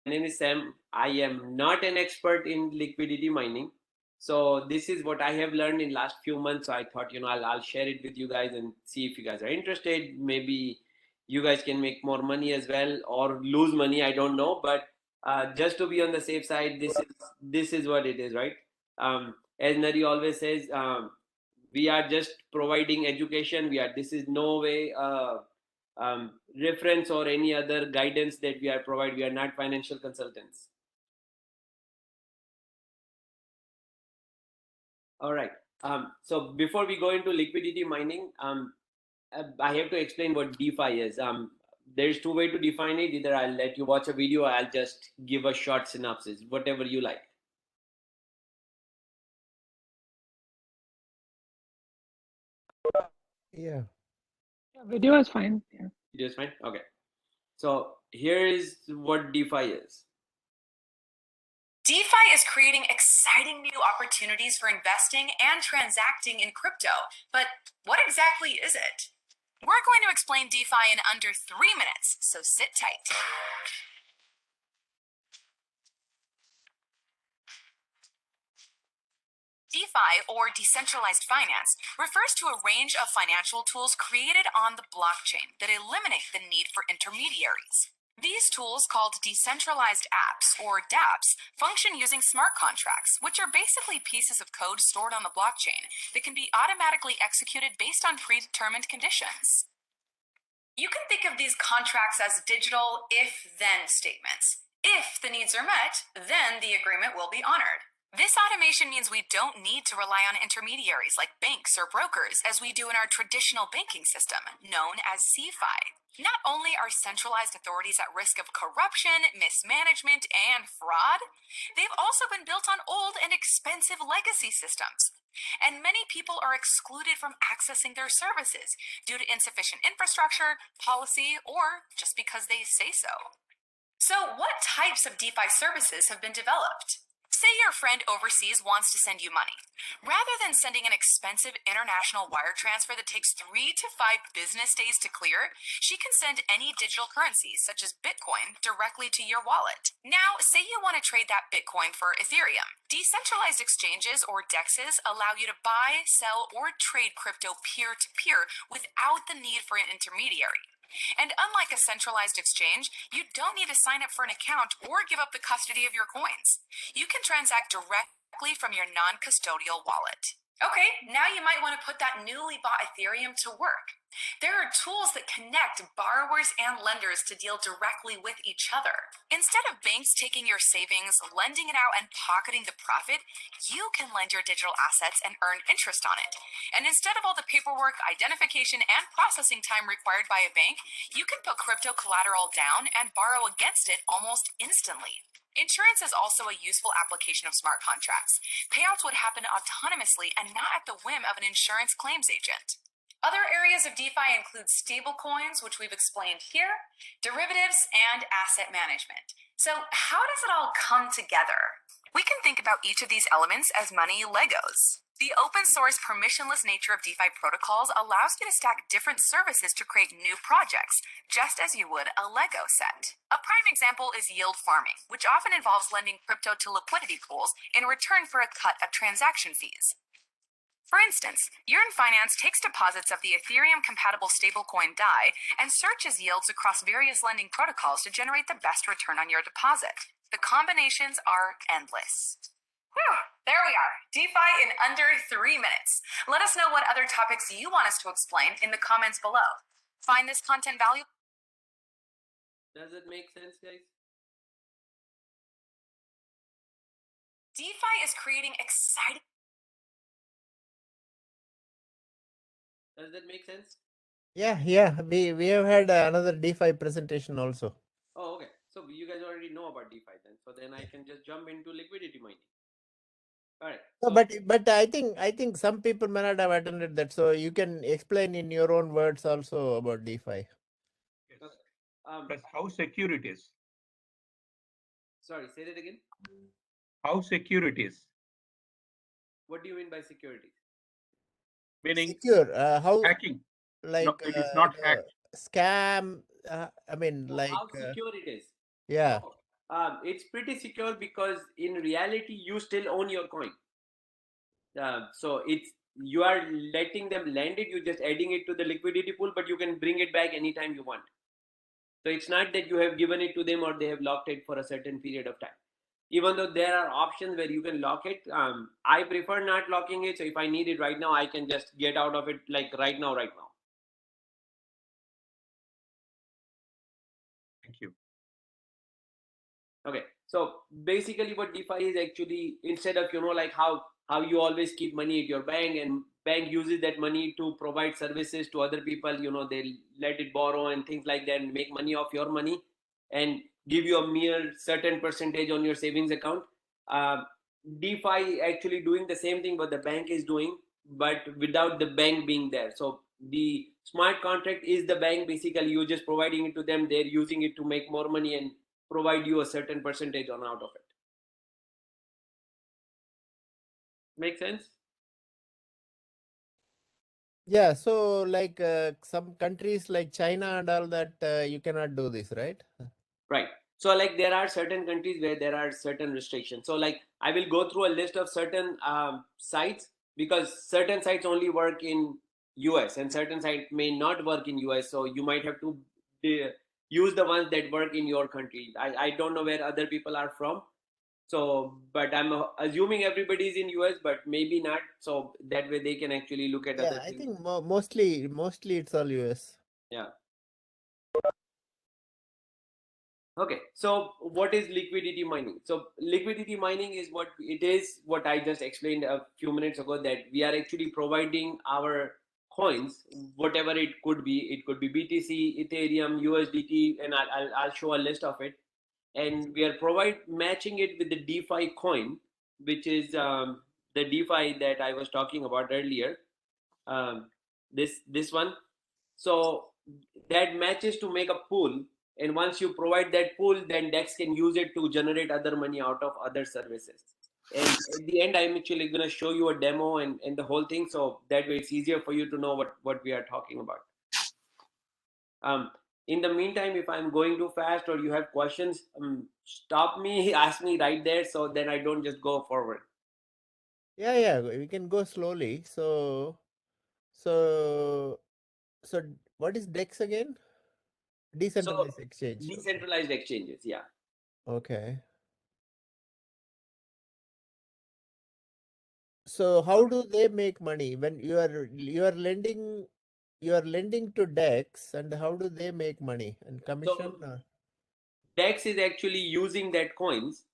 name is Sam. I am not an expert in liquidity mining. So this is what I have learned in last few months. So I thought, I'll share it with you guys and see if you guys are interested. Maybe you guys can make more money as well or lose money. I don't know, but just to be on the safe side, this is what it is, right? As Nari always says, we are just providing education. This is no way reference or any other guidance that we are provide. We are not financial consultants. All right. So before we go into liquidity mining, I have to explain what DeFi is. There's two ways to define it. Either I'll let you watch a video, or I'll just give a short synopsis, whatever you like. Yeah. Video is fine. Yeah. Video is fine. Okay. So here is what DeFi is. DeFi is creating exciting new opportunities for investing and transacting in crypto. But what exactly is it? We're going to explain DeFi in under 3 minutes, so sit tight. DeFi, or decentralized finance, refers to a range of financial tools created on the blockchain that eliminate the need for intermediaries. These tools, called decentralized apps, or dApps, function using smart contracts, which are basically pieces of code stored on the blockchain that can be automatically executed based on predetermined conditions. You can think of these contracts as digital if-then statements. If the needs are met, then the agreement will be honored. This automation means we don't need to rely on intermediaries like banks or brokers as we do in our traditional banking system, known as CeFi. Not only are centralized authorities at risk of corruption, mismanagement, and fraud, they've also been built on old and expensive legacy systems. And many people are excluded from accessing their services due to insufficient infrastructure, policy, or just because they say so. So, what types of DeFi services have been developed? Say your friend overseas wants to send you money. Rather than sending an expensive international wire transfer that takes 3 to 5 business days to clear, she can send any digital currencies, such as Bitcoin, directly to your wallet. Now, say you want to trade that Bitcoin for Ethereum. Decentralized exchanges, or DEXs, allow you to buy, sell, or trade crypto peer-to-peer without the need for an intermediary. And unlike a centralized exchange, you don't need to sign up for an account or give up the custody of your coins. You can transact directly from your non-custodial wallet. Okay, now you might want to put that newly bought Ethereum to work. There are tools that connect borrowers and lenders to deal directly with each other. Instead of banks taking your savings, lending it out, and pocketing the profit, you can lend your digital assets and earn interest on it. And instead of all the paperwork, identification, and processing time required by a bank, you can put crypto collateral down and borrow against it almost instantly. Insurance is also a useful application of smart contracts. Payouts would happen autonomously and not at the whim of an insurance claims agent. Other areas of DeFi include stablecoins, which we've explained here, derivatives, and asset management. So how does it all come together? We can think about each of these elements as money Legos. The open source permissionless nature of DeFi protocols allows you to stack different services to create new projects, just as you would a Lego set. A prime example is yield farming, which often involves lending crypto to liquidity pools in return for a cut of transaction fees. For instance, Yearn Finance takes deposits of the Ethereum-compatible stablecoin DAI and searches yields across various lending protocols to generate the best return on your deposit. The combinations are endless. Whew, there we are. DeFi in under 3 minutes. Let us know what other topics you want us to explain in the comments below. Find this content valuable? Does it make sense, guys? DeFi is creating exciting... Does that make sense? Yeah. We have had another DeFi presentation also. Oh, okay. So you guys already know about DeFi then. So then I can just jump into liquidity mining. All right. No, but I think some people may not have attended that, so you can explain in your own words also about DeFi. Yes. Plus how secure it is. Sorry, say that again. How secure it is. What do you mean by security? Meaning Secure. How hacking. like No, it is not hacked. scam. I mean, like how secure it is. yeah. It's pretty secure because in reality you still own your coin. So it's you are letting them lend it. You're just adding it to the liquidity pool, but you can bring it back anytime you want. So it's not that you have given it to them or they have locked it for a certain period of time. Even though there are options where you can lock it, I prefer not locking it. So if I need it right now, I can just get out of it like right now. Thank you. Okay, so basically what DeFi is actually, instead of, like how you always keep money at your bank and bank uses that money to provide services to other people, they let it borrow and things like that and make money off your money and give you a mere certain percentage on your savings account. Uh, DeFi actually doing the same thing what the bank is doing, but without the bank being there. So the smart contract is the bank. Basically, you're just providing it to them. They're using it to make more money and provide you a certain percentage on out of it. Make sense? Yeah, so like some countries like China and all that, you cannot do this, right? Right. So like there are certain countries where there are certain restrictions. So like I will go through a list of certain sites, because certain sites only work in US and certain sites may not work in US. So you might have to use the ones that work in your country. I don't know where other people are from. So, but I'm assuming everybody's in US, but maybe not. So that way they can actually look at Yeah, other I things. think mostly it's all US. Yeah. Okay, so what is liquidity mining? So liquidity mining is what I just explained a few minutes ago, that we are actually providing our coins, whatever it could be. It could be BTC, Ethereum, USDT, and I'll show a list of it. And we are matching it with the DeFi coin, which is the DeFi that I was talking about earlier. Um, this one. So that matches to make a pool, and once you provide that pool, then Dex can use it to generate other money out of other services. And at the end, I'm actually going to show you a demo and the whole thing, so that way it's easier for you to know what we are talking about. In the meantime, if I'm going too fast or you have questions, stop me, ask me right there, so then I don't just go forward. Yeah, we can go slowly. So what is DEX again? Decentralized So exchange. decentralized exchanges, yeah. Okay. So how do they make money when you are lending to DEX, and how do they make money and commission? So Dex is actually using that coins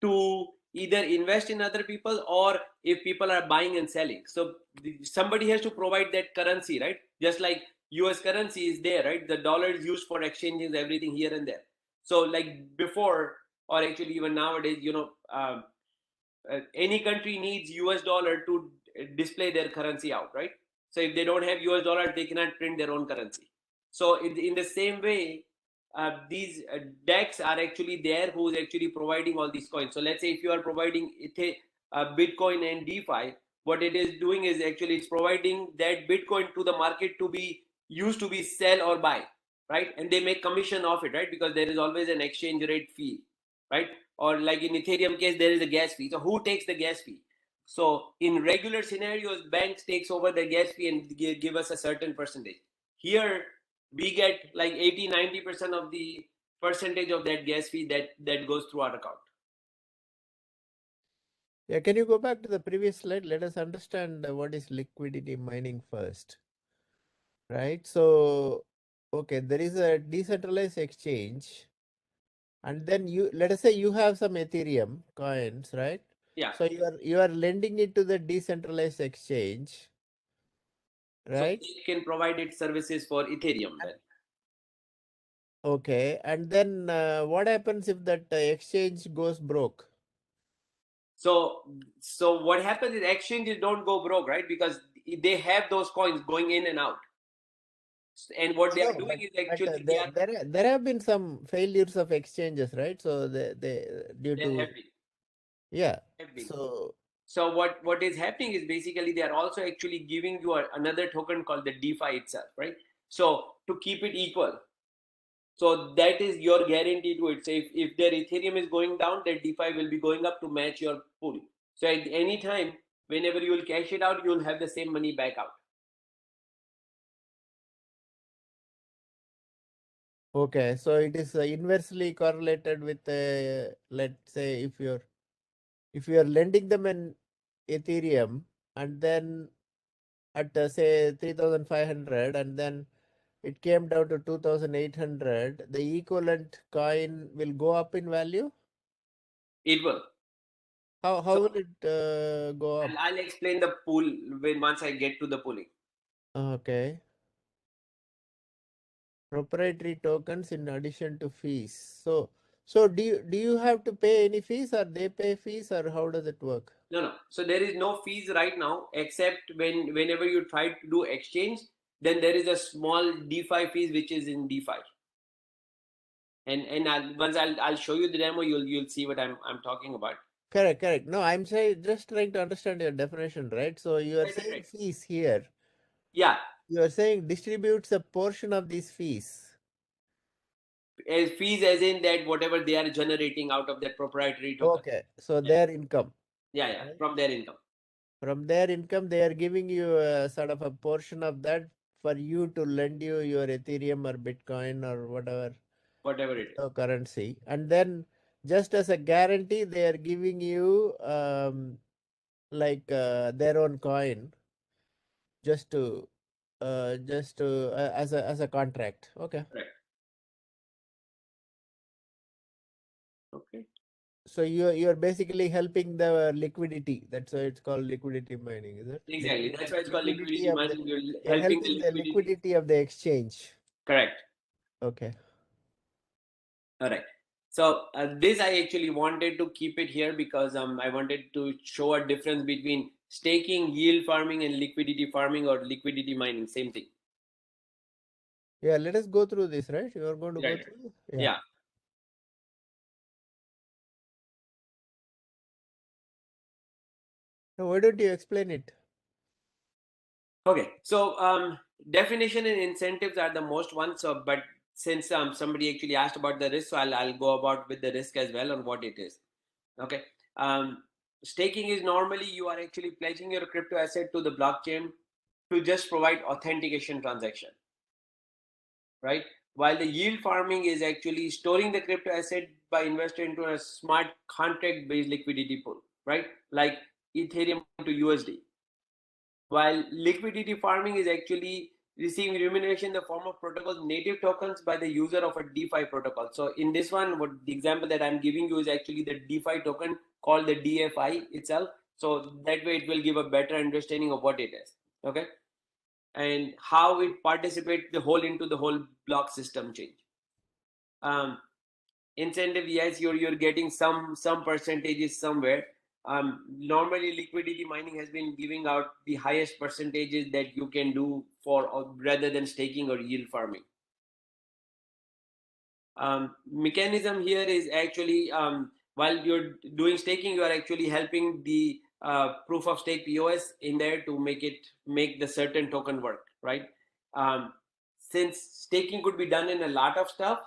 to either invest in other people, or if people are buying and selling. So somebody has to provide that currency, right? Just like US currency is there, right? The dollar is used for exchanging everything here and there. So like before, or actually even nowadays, any country needs US dollar to display their currency out, right? So if they don't have US dollar, they cannot print their own currency. So in the same way, these DEX are actually there, who's actually providing all these coins. So let's say if you are providing Bitcoin and DeFi, what it is doing is actually it's providing that Bitcoin to the market to be used to be sell or buy, right? And they make commission off it, right? Because there is always an exchange rate fee, right? Or like in Ethereum case, there is a gas fee. So who takes the gas fee? So in regular scenarios, banks takes over the gas fee and give us a certain percentage. Here we get like 80-90% of the percentage of that gas fee that goes through our account. Yeah, can you go back to the previous slide? Let us understand what is liquidity mining first. Right? So okay, there is a decentralized exchange, and then let us say you have some Ethereum coins, right? Yeah. So you are lending it to the decentralized exchange, right? So it can provide its services for Ethereum then. Okay, and then what happens if that exchange goes broke? So what happens is exchanges don't go broke, right? Because they have those coins going in and out. And what they are doing is actually there have been some failures of exchanges, right? So they due there to have been. yeah. Have been. So what is happening is basically they are also actually giving you another token called the DeFi itself, right? So to keep it equal. So that is your guarantee to it. So if their Ethereum is going down, their DeFi will be going up to match your pool. So at any time, whenever you will cash it out, you'll have the same money back out. Okay, so it is inversely correlated with, let's say, if you're lending them an Ethereum and then at say 3,500 and then it came down to 2,800, the equivalent coin will go up in value. It will. How So will it go up? I'll explain the pool once I get to the pooling. Okay. Proprietary tokens in addition to fees. So do you have to pay any fees, or they pay fees, or how does it work? No. So there is no fees right now, except whenever you try to do exchange, then there is a small DeFi fees which is in DeFi. And I'll show you the demo, you'll see what I'm talking about. Correct. No, I'm saying just trying to understand your definition, right? So you are Right. saying fees here. Yeah, You are saying distributes a portion of these fees. as fees as in that whatever they are generating out of that proprietary token. Okay, so their income. Yeah, Right. from their income. From their income, they are giving you a sort of a portion of that for you to lend you your Ethereum or Bitcoin or whatever It is. cryptocurrency, and then just as a guarantee, they are giving you like their own coin just to as a contract. Okay. Right. Okay. So you're basically helping the liquidity. That's why it's called liquidity mining, is it? Exactly. That's why it's called liquidity of the, mining. You're you're helping the helping the liquidity of the exchange. Correct. Okay. All right. So this I actually wanted to keep it here because I wanted to show a difference between staking, yield farming, and liquidity farming or liquidity mining. Same thing. Yeah, let us go through this, right? You are going to go Right. through? Yeah. Now, why don't you explain it? Okay. So definition and incentives are the most ones. So, but since somebody actually asked about the risk, so I'll go about with the risk as well on what it is. Okay. Staking is normally you are actually pledging your crypto asset to the blockchain to just provide authentication transaction, right? While the yield farming is actually storing the crypto asset by investing into a smart contract based liquidity pool, right? Like Ethereum to USD. While liquidity farming is actually receiving remuneration in the form of protocols native tokens by the user of a DeFi protocol. So in this one, what the example that I'm giving you is actually the DeFi token called the DFI itself. So that way it will give a better understanding of what it is. Okay. And how it participates into the whole block system change. Incentive, yes, you're getting some percentages somewhere. Normally liquidity mining has been giving out the highest percentages that you can do for rather than staking or yield farming. Mechanism here is actually while you're doing staking, you are actually helping the proof of stake POS in there to make the certain token work, right? Since staking could be done in a lot of stuff,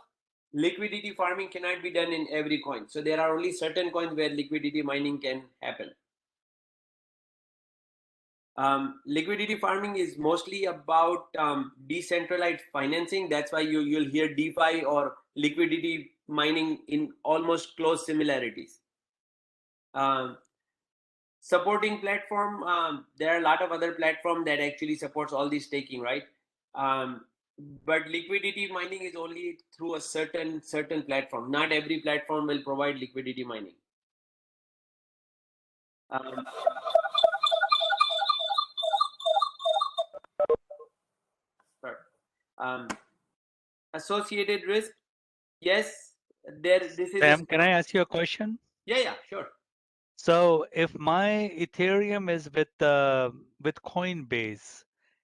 liquidity farming cannot be done in every coin. So there are only certain coins where liquidity mining can happen. Liquidity farming is mostly about decentralized financing. That's why you'll hear DeFi or liquidity mining in almost close similarities. Supporting platform, there are a lot of other platforms that actually supports all these staking, right? But liquidity mining is only through a certain platform. Not every platform will provide liquidity mining. Um, associated risk, yes, this is Sam, can I ask you a question? Yeah, sure. So if my Ethereum is with Coinbase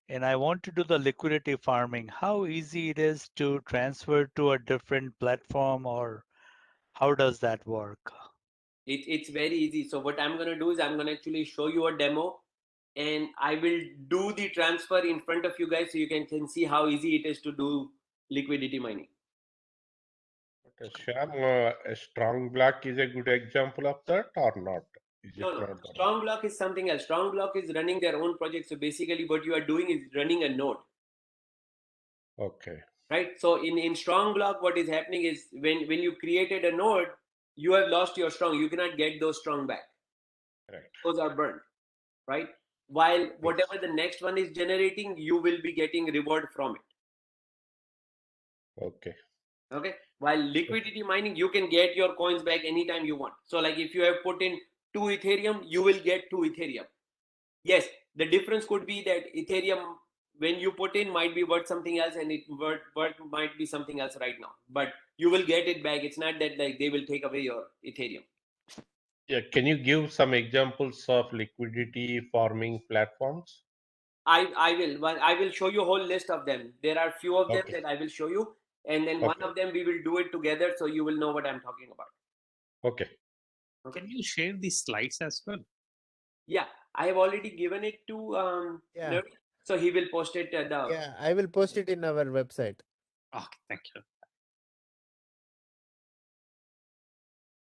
and I want to do the liquidity farming, how easy it is to transfer to a different platform, or how does that work? It's very easy. So what I'm going to do is I'm going to actually show you a demo and I will do the transfer in front of you guys so you can see how easy it is to do liquidity mining. Shyam, a strong block is a good example of that or not? Is it No, no. not the Strong block is something else. Strong block is running their own project. So basically, what you are doing is running a node, Okay. right? So in strong block, what is happening is when you created a node, you have lost your strong. You cannot get those strong back. Correct. Those are burned, right? While Yes. whatever the next one is generating, you will be getting reward from it. Okay. Okay. While liquidity mining, you can get your coins back anytime you want. So like if you have put in 2 Ethereum, you will get 2 Ethereum. Yes, the difference could be that Ethereum, when you put in, might be worth something else, and it worth might be something else right now. But you will get it back. It's not that like they will take away your Ethereum. Yeah. Can you give some examples of liquidity farming platforms? I will show you a whole list of them. There are few of them Okay. that I will show you, and then one Okay. of them we will do it together, so you will know what I'm talking about. Okay. Can you share these slides as well? Yeah, I have already given it to Yeah. Navi, so he will post it at the. Yeah, I will post it in our website. Okay, thank you.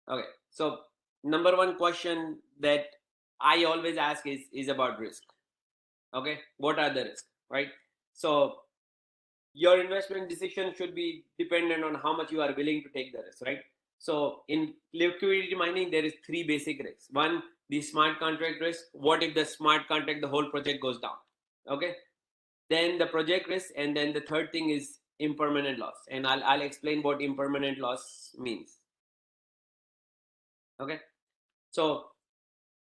Okay, so number one question that I always ask is about risk. Okay, what are the risks, right? So your investment decision should be dependent on how much you are willing to take the risk, right? So in liquidity mining, there is 3 basic risks. One, the smart contract risk. What if the smart contract, the whole project goes down? Okay. Then the project risk, and then the third thing is impermanent loss. And I'll explain what impermanent loss means. Okay. So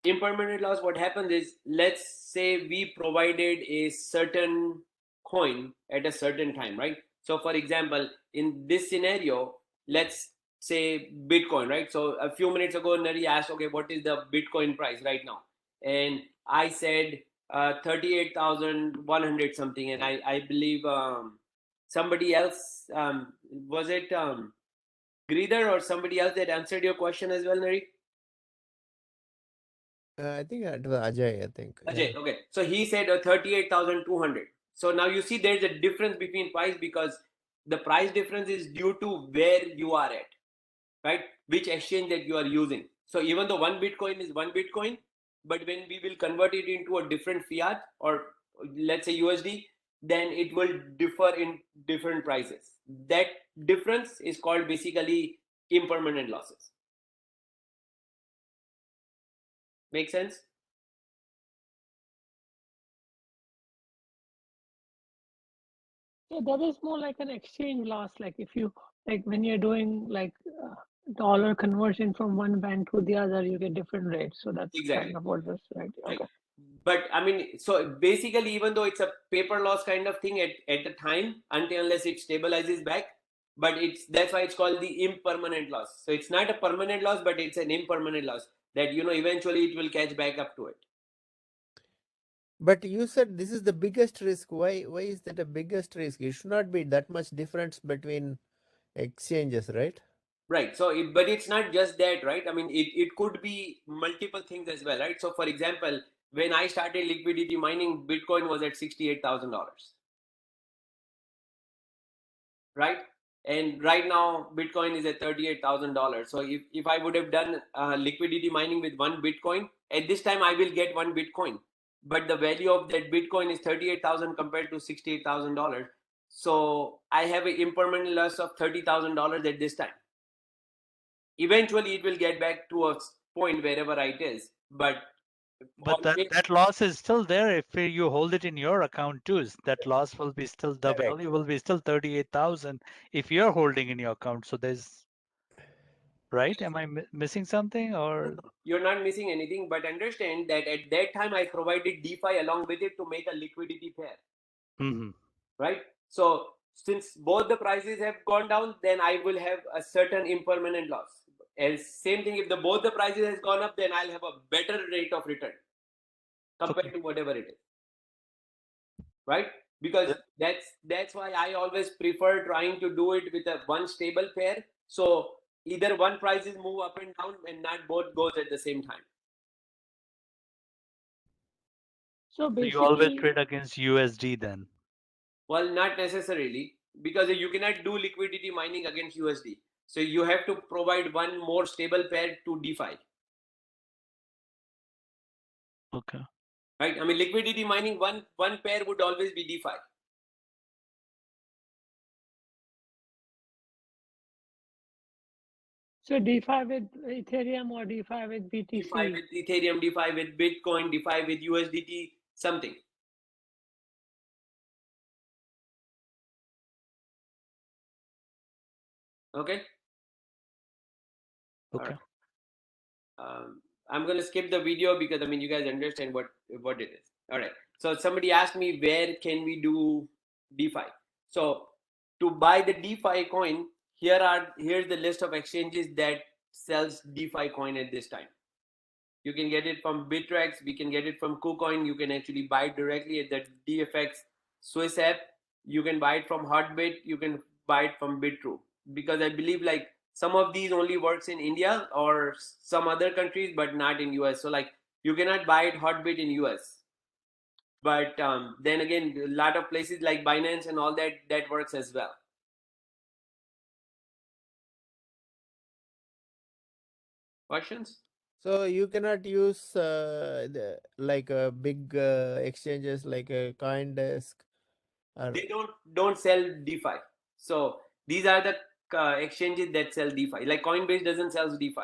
impermanent loss, what happens is, let's say we provided a certain coin at a certain time, right? So for example, in this scenario, let's say Bitcoin, right? So a few minutes ago, Nari asked, okay, what is the Bitcoin price right now? And I said 38,100 something. And I believe somebody else, was it Greether or somebody else that answered your question as well, Nari? I think it was Ajay, I think. Ajay, okay. So he said 38,200. So now you see there's a difference between price, because the price difference is due to where you are at, right? Which exchange that you are using. So even though one Bitcoin is one Bitcoin, but when we will convert it into a different fiat, or let's say USD, then it will differ in different prices. That difference is called basically impermanent losses. Make sense? So that is more like an exchange loss. Like if you, like when you're doing like dollar conversion from one bank to the other, you get different rates. So that's Exactly. kind of what this, right? Right. Okay. But I mean, so basically, even though it's a paper loss kind of thing at the time, until unless it stabilizes back, but that's why it's called the impermanent loss. So it's not a permanent loss, but it's an impermanent loss that eventually it will catch back up to it. But you said this is the biggest risk. Why is that a biggest risk? It should not be that much difference between exchanges, right? Right. So, but it's not just that, right? I mean, it could be multiple things as well, right? So, for example, when I started liquidity mining, Bitcoin was at $68,000. Right? And right now, Bitcoin is at $38,000. So if I would have done liquidity mining with one Bitcoin, at this time I will get one Bitcoin. But the value of that Bitcoin is 38,000 compared to $68,000. So I have an impermanent loss of $30,000 at this time. Eventually, it will get back to a point wherever it is. But that loss is still there if you hold it in your account too. That loss will be still, the Correct. value will be still 38,000 if you're holding in your account. So there's, right? Am I missing something, or? You're not missing anything, but understand that at that time I provided DeFi along with it to make a liquidity pair. Mm-hmm. Right? So since both the prices have gone down, then I will have a certain impermanent loss. And same thing, if both the prices has gone up, then I'll have a better rate of return compared to whatever it is. Right? Because that's why I always prefer trying to do it with a one stable pair. So either one prices move up and down and not both goes at the same time. So So you always basically, trade against USD then? Well, not necessarily, because you cannot do liquidity mining against USD. So you have to provide one more stable pair to DeFi. Okay. Right? I mean, liquidity mining, one pair would always be DeFi. So DeFi with Ethereum or DeFi with DeFi BTC? with Ethereum, DeFi with Bitcoin, DeFi with USDT, something. Okay. Okay. I'm going to skip the video because I mean you guys understand what it is. All right. So somebody asked me where can we do DeFi. So to buy the DeFi coin, here's the list of exchanges that sells DeFi coin at this time. You can get it from Bittrex. We can get it from KuCoin. You can actually buy it directly at the DFX Swiss app. You can buy it from Hotbit. You can buy it from Bitrue. Because I believe like some of these only works in India or some other countries, but not in US. So like you cannot buy it Hotbit in US. But then again, a lot of places like Binance and all that works as well. Questions? So you cannot use like big exchanges like CoinDesk or They don't sell DeFi. So these are the exchanges that sell DeFi. Like Coinbase doesn't sell DeFi.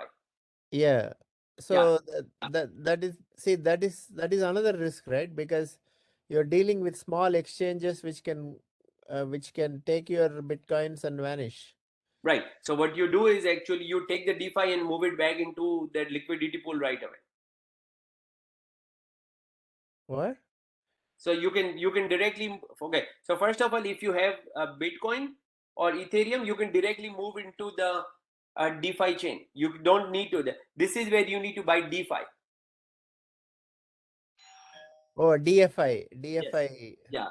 yeah. Yeah, So that is, see, that is another risk, right? Because you're dealing with small exchanges which can take your bitcoins and vanish. right. So what you do is actually you take the DeFi and move it back into that liquidity pool right away. What? So you can directly, okay. So first of all, if you have a Bitcoin or Ethereum, you can directly move into the DeFi chain. You don't need to. This is where you need to buy DeFi. Oh, DFI, Yes. DFI. Yeah.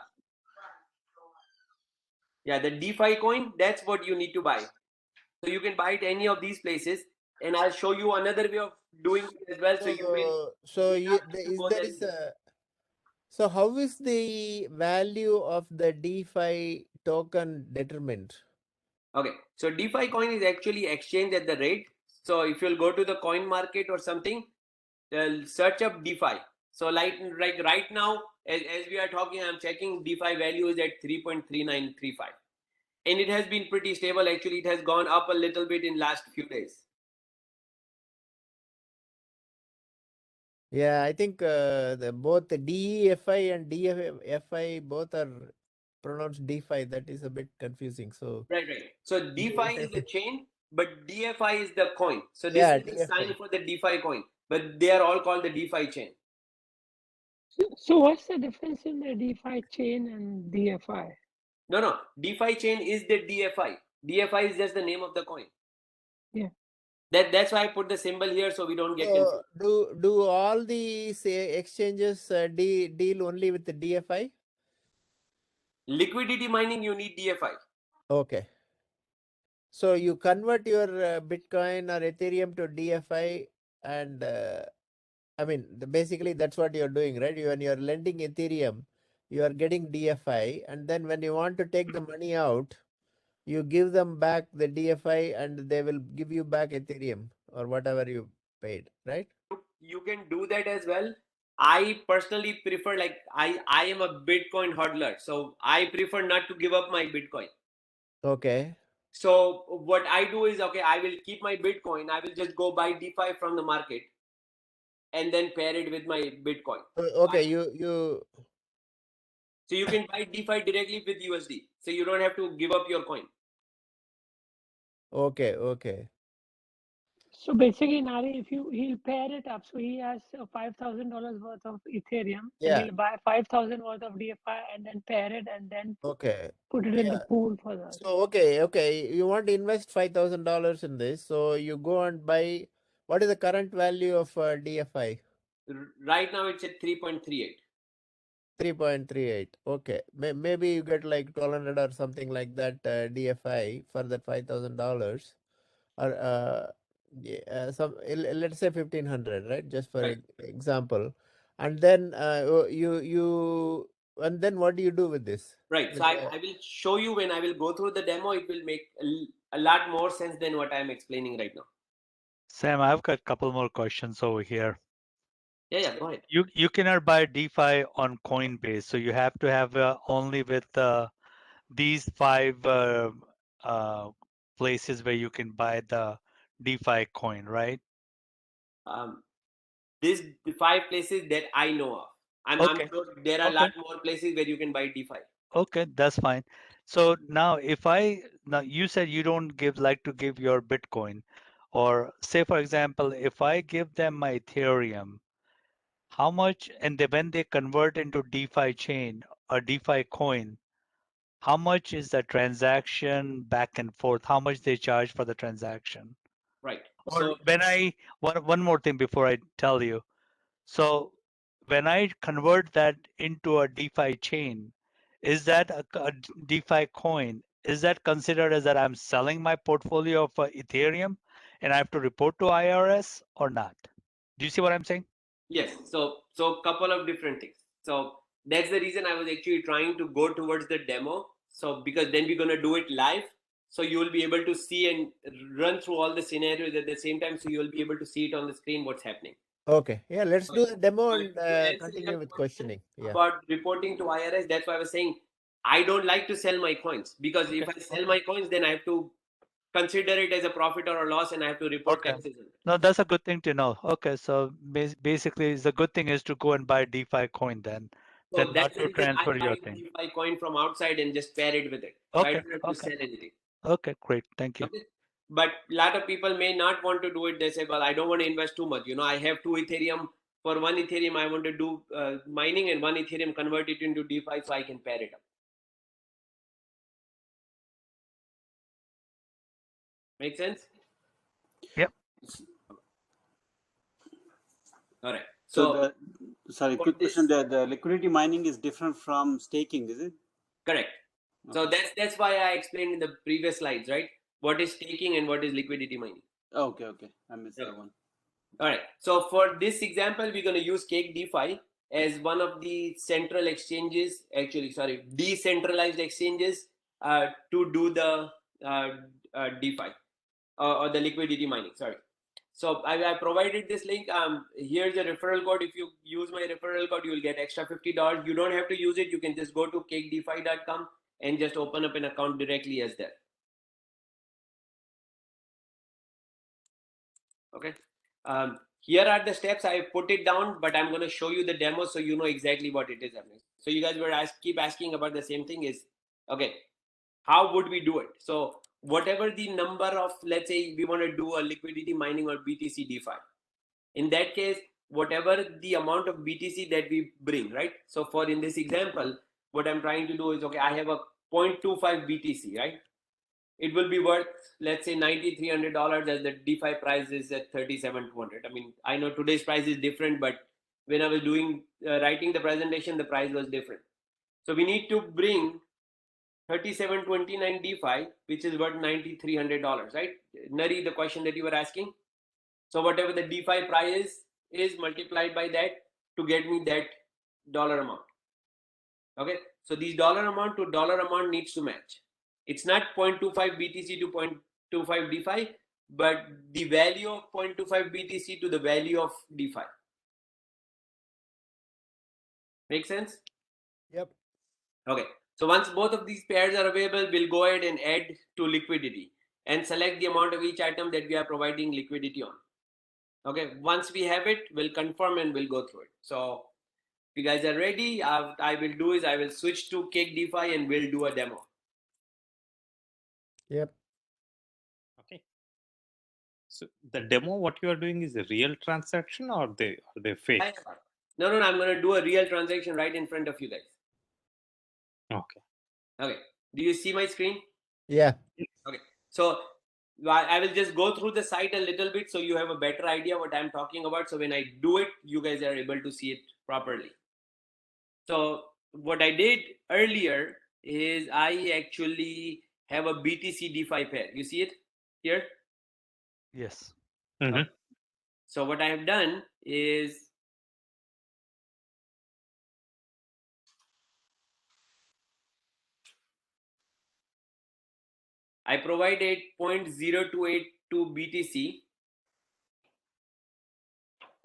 Yeah. The DeFi coin. That's what you need to buy. So you can buy it any of these places, and I'll show you another way of doing it as well. So you So may you, not have to go there there. is a, so how is the value of the DeFi token determined? Okay, so DeFi coin is actually exchanged at the rate. So if you'll go to the coin market or something, search up DeFi. So like right now, as we are talking, I'm checking DeFi value is at 3.3935, and it has been pretty stable. Actually, it has gone up a little bit in last few days. Yeah, I think both the DEFI and DFI both are pronounced DeFi. That is a bit confusing. So Right. So DeFi is the chain, but DFI is the coin. So this yeah, is the sign DFI. for the DeFi coin, but they are all called the DeFi chain. So what's the difference in the DeFi chain and DFI? No, DeFi chain is the DFI. DFI is just the name of the coin. Yeah. That's why I put the symbol here so we don't get So confused. do all these exchanges deal only with the DFI? Liquidity mining, you need DFI. Okay. So you convert your Bitcoin or Ethereum to DFI, and I mean, basically that's what you're doing, right? When you're lending Ethereum, you are getting DFI, and then when you want to take the money out, you give them back the DFI, and they will give you back Ethereum or whatever you paid, right? You can do that as well. I personally prefer, like I am a Bitcoin hodler, so I prefer not to give up my Bitcoin. Okay. So what I do is, okay, I will keep my Bitcoin. I will just go buy DeFi from the market and then pair it with my Bitcoin. Okay, you So you can buy DeFi directly with USD. So you don't have to give up your coin. okay. So basically, Nari, if he'll pair it up, so he has $5,000 worth of Ethereum, and Yeah. he'll buy 5,000 worth of DFI, and then pair it, and then Okay. put it in the Yeah. pool for that. So okay. You want to invest $5,000 in this, so you go and buy. What is the current value of DFI? Right now it's at 3.38. 3.38. Okay. Maybe you get like 1,200 or something like that DFI for that $5,000, or let's say 1,500, right? Just for Right. example, and then you And then what do you do with this? Right. With So I will show you when I will go through the demo. It will make a lot more sense than what I'm explaining right now. Sam, I've got a couple more questions over here. Yeah, go ahead. You cannot buy DeFi on Coinbase, so you have to have only with these 5 places where you can buy the DeFi coin, right? These the 5 places that I know of. I'm Okay. sure there are a lot more places where you can buy DeFi. Okay, that's fine. So now now you said you don't like to give your Bitcoin, or say for example, if I give them my Ethereum, how much, and when they convert into DeFi chain or DeFi coin, how much is the transaction back and forth? How much they charge for the transaction? Right. Or So when one more thing before I tell you. So when I convert that into a DeFi chain, is that a DeFi coin? Is that considered as that I'm selling my portfolio of Ethereum and I have to report to IRS or not? Do you see what I'm saying? yes, so couple of different things. So that's the reason I was actually trying to go towards the demo. So because then we're gonna do it live, so you will be able to see and run through all the scenarios at the same time. So you'll be able to see it on the screen what's happening. Okay, yeah, let's do the demo So and to answer continue your with question questioning. Yeah. about reporting to IRS, that's why I was saying I don't like to sell my coins, because if I sell my coins, then I have to consider it as a profit or a loss, and I have to report taxes on it. No, that's a good thing to know. Okay, so basically, the good thing is to go and buy DeFi coin then So not that's the to reason I transfer buy your thing. DeFi coin from outside and just pair it with it. So I Okay, don't have to sell anything. okay, great, thank you. Okay. But a lot of people may not want to do it. They say, well, I don't want to invest too much. I have 2 Ethereum. For 1 Ethereum, I want to do mining, and 1 Ethereum convert it into DeFi so I can pair it up. Make sense? Yep. All right. So for quick this- question. The liquidity mining is different from staking, is it? Correct. So that's why I explained in the previous slides, right? What is staking and what is liquidity mining. Okay. I missed that one. All right. So for this example, we're going to use CAKE DeFi as one of the central exchanges, decentralized exchanges to do the DeFi or the liquidity mining. Sorry. So I provided this link. Here's a referral code. If you use my referral code, you will get extra $50. You don't have to use it. You can just go to cakedefi.com and just open up an account directly as that. Okay. Here are the steps. I put it down, but I'm going to show you the demo so you know exactly what it is happening. So you guys were keep asking about the same thing is, okay, how would we do it? So whatever the number of, let's say we want to do a liquidity mining or BTC DeFi. In that case, whatever the amount of BTC that we bring, right? So for in this example, what I'm trying to do is, okay, I have a 0.25 BTC, right? It will be worth, let's say, $9,300 as the DeFi price is at $37,200. I mean, I know today's price is different, but when I was doing writing the presentation, the price was different. So we need to bring 3729 DeFi, which is worth $9,300, right? Nari, the question that you were asking. So whatever the DeFi price is multiplied by that to get me that dollar amount. Okay, so these dollar amount to dollar amount needs to match. It's not 0.25 BTC to 0.25 DeFi, but the value of 0.25 BTC to the value of DeFi. Make sense? Yep. Okay, so once both of these pairs are available, we'll go ahead and add to liquidity and select the amount of each item that we are providing liquidity on. Okay, once we have it, we'll confirm and we'll go through it. So if you guys are ready, I will switch to CAKE DeFi and we'll do a demo. Yep. Okay. So the demo, what you are doing is a real transaction, or are they fake? No, I'm going to do a real transaction right in front of you guys. Okay. Do you see my screen? Yeah. Okay. So I will just go through the site a little bit so you have a better idea what I'm talking about. So when I do it, you guys are able to see it properly. So what I did earlier is I actually have a BTC DeFi pair. You see it here? Yes. Okay. So what I have done is I provided 0.0282 BTC,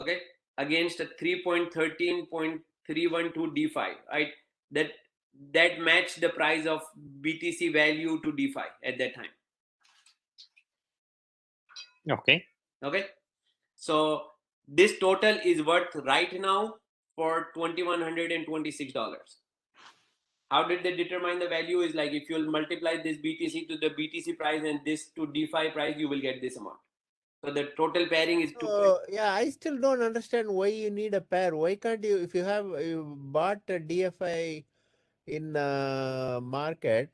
okay, against a 3.13.312 DeFi, right? That matched the price of BTC value to DeFi at that time. Okay. Okay, so this total is worth right now for $2,126. How did they determine the value? Is like if you'll multiply this BTC to the BTC price and this to DeFi price, you will get this amount. So the total pairing is 2. Yeah, I still don't understand why you need a pair. Why can't you, if you bought a DFI in market,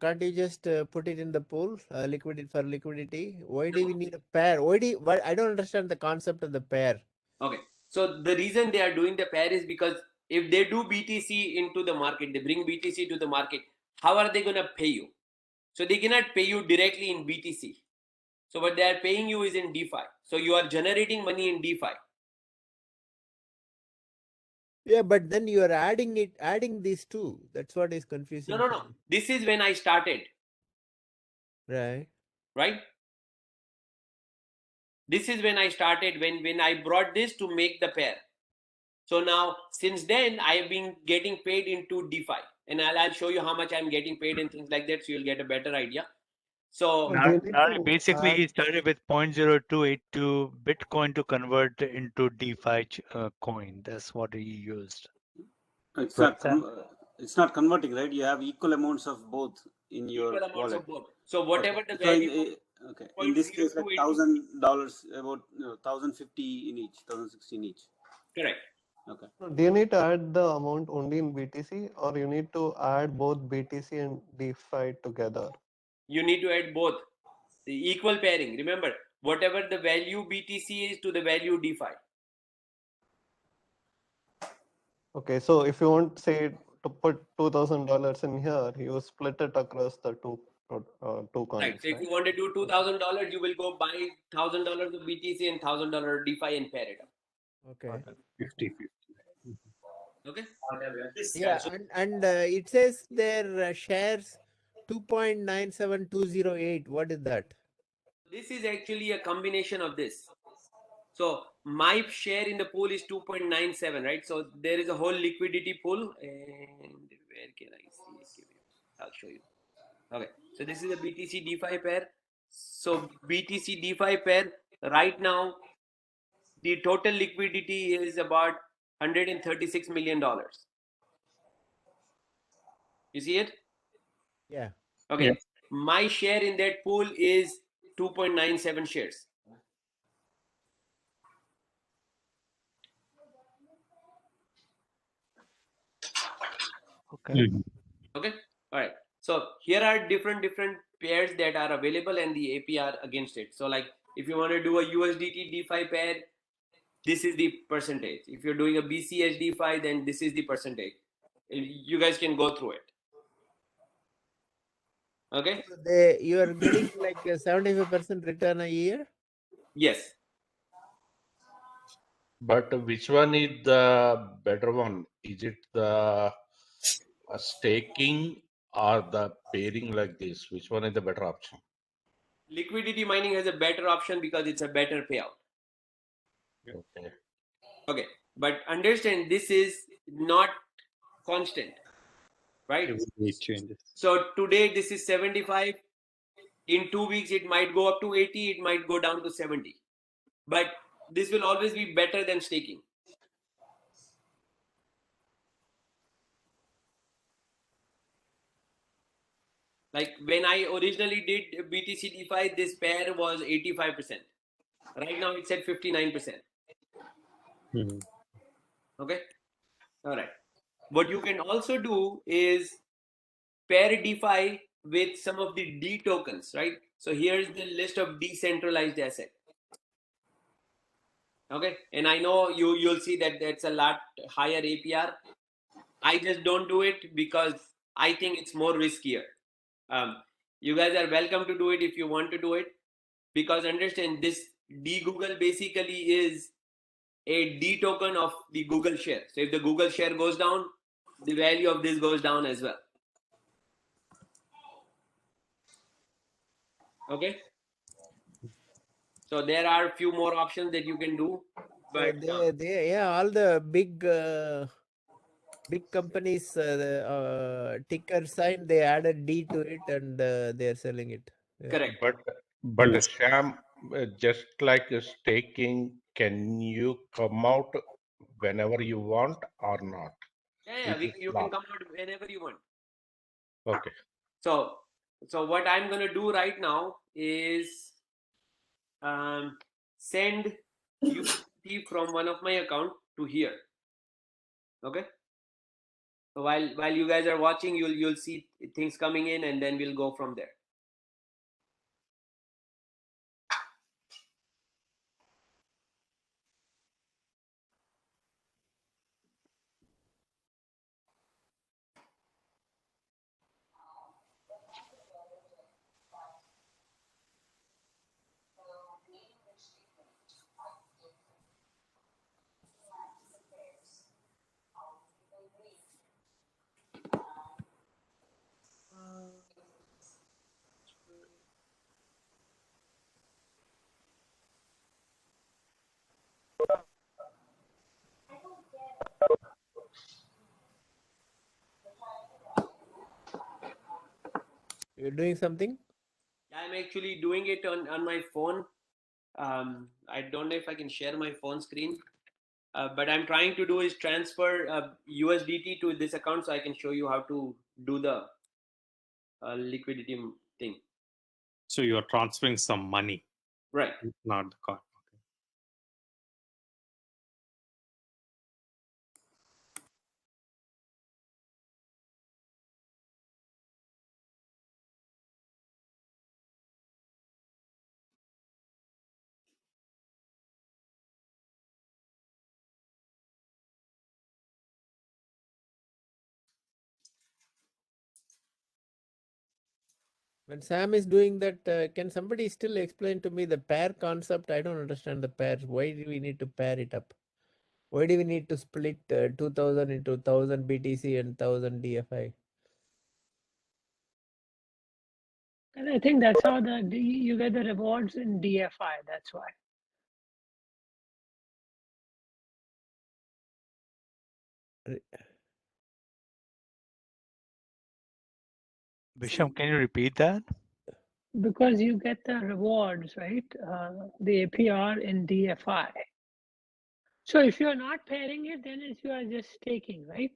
can't you just put it in the pool, liquidity? Why do we need a pair? Why I don't understand the concept of the pair. Okay, so the reason they are doing the pair is because if they do BTC into the market, they bring BTC to the market, how are they going to pay you? So they cannot pay you directly in BTC. So what they are paying you is in DeFi. So you are generating money in DeFi. Yeah, but then you are adding these two. That's what is confusing. No. This is when I started. Right. Right? This is when I started, when I brought this to make the pair. So now, since then, I have been getting paid into DeFi. And I'll show you how much I'm getting paid and things like that, so you'll get a better idea. So Basically, he started with 0.0282 Bitcoin to convert into DeFi coin. That's what he used. It's Right, not Sam? it's not converting, right? You have equal amounts of both in your equal amounts wallet. of both. So whatever Okay. the So value. in this case, like $1,000, about 1,050 in each, 1,016 each. Correct. Okay. Do you need to add the amount only in BTC, or you need to add both BTC and DeFi together? You need to add both. The equal pairing. Remember, whatever the value BTC is to the value DeFi. Okay, so if you want, say, to put $2,000 in here, you split it across the two coins, Right. So if right? you want to do $2,000, you will go buy $1,000 of BTC and $1,000 DeFi and pair it up. Okay. 50-50. Okay. Yeah, and it says their shares 2.97208. What is that? This is actually a combination of this. So my share in the pool is 2.97, right? So there is a whole liquidity pool, and where can I see it? I'll show you. Okay, so this is a BTC DeFi pair. So BTC DeFi pair right now, the total liquidity is about $136 million. You see it? Yeah. Okay. Yeah. My share in that pool is 2.97 shares. Okay. Okay. All right. So here are different pairs that are available and the APR against it. So like if you want to do a USDT DeFi pair, this is the percentage. If you're doing a BCH DeFi, then this is the percentage. You guys can go through it. Okay. So you are getting like a 75% return a year? Yes. But which one is the better one? Is it the staking or the pairing like this? Which one is the better option? Liquidity mining has a better option because it's a better payout. Okay. Okay. But understand this is not constant, right? It changes. So today this is 75. In 2 weeks, it might go up to 80. It might go down to 70. But this will always be better than staking. Like when I originally did BTC DeFi, this pair was 85%. Right now it's at 59%. Okay. All right. What you can also do is pair DeFi with some of the D tokens, right? So here's the list of decentralized asset. Okay. And I know you'll see that that's a lot higher APR. I just don't do it because I think it's more riskier. You guys are welcome to do it if you want to do it, because understand this D Google basically is a D token of the Google share. So if the Google share goes down, the value of this goes down as well. Okay. So there are a few more options that you can do, So but yeah, all the big companies, ticker sign, they added D to it, and they are selling it. Yeah. correct. But Sham, just like staking, can you come out whenever you want or not? Yeah, Is it you can locked? come out whenever you want. Okay. So what I'm gonna do right now is send USDT from one of my account to here. Okay. So while you guys are watching, you'll see things coming in, and then we'll go from there. You're doing something? I'm actually doing it on my phone. I don't know if I can share my phone screen, but I'm trying to do is transfer USDT to this account so I can show you how to do the liquidity thing. So you are transferring some money, Right. not the coin. When Sam is doing that, can somebody still explain to me the pair concept? I don't understand the pairs. Why do we need to pair it up? Why do we need to split 2000 into 1000 BTC and 1000 DFI? And I think that's how you get the rewards in DFI. That's why. Bisham, can you repeat that? Because you get the rewards, right? The APR in DFI. So if you're not pairing it, then you are just staking, right?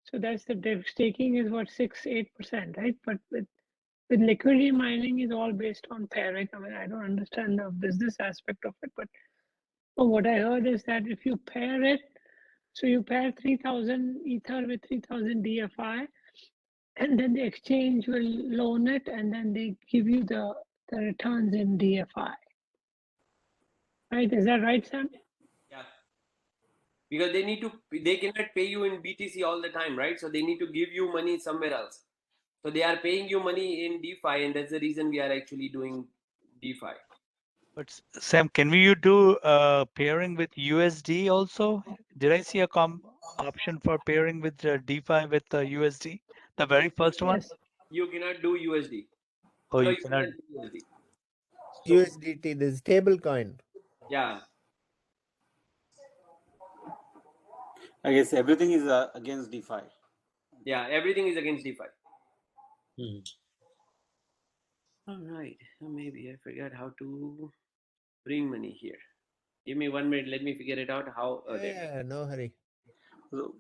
So that's the staking is what 6-8%, right? But with liquidity mining is all based on pairing. I mean, I don't understand the business aspect of it, but what I heard is that if you pair it, so you pair 3000 Ether with 3000 DFI, and then the exchange will loan it, and then they give you the returns in DFI. Right? Is that right, Sam? Yeah. Because they cannot pay you in BTC all the time, right? So they need to give you money somewhere else. So they are paying you money in DeFi, and that's the reason we are actually doing DeFi. But Sam, can we do pairing with USD also? Did I see a option for pairing with DeFi with USD? The very first one? Yes. You cannot do USD. Oh, No, you you cannot. cannot do USD. So, USDT, the stable coin. yeah. I guess everything is against DeFi. Yeah, everything is against DeFi. All right. Maybe I forgot how to bring money here. Give me 1 minute. Let me figure it out. How? Yeah, no hurry. So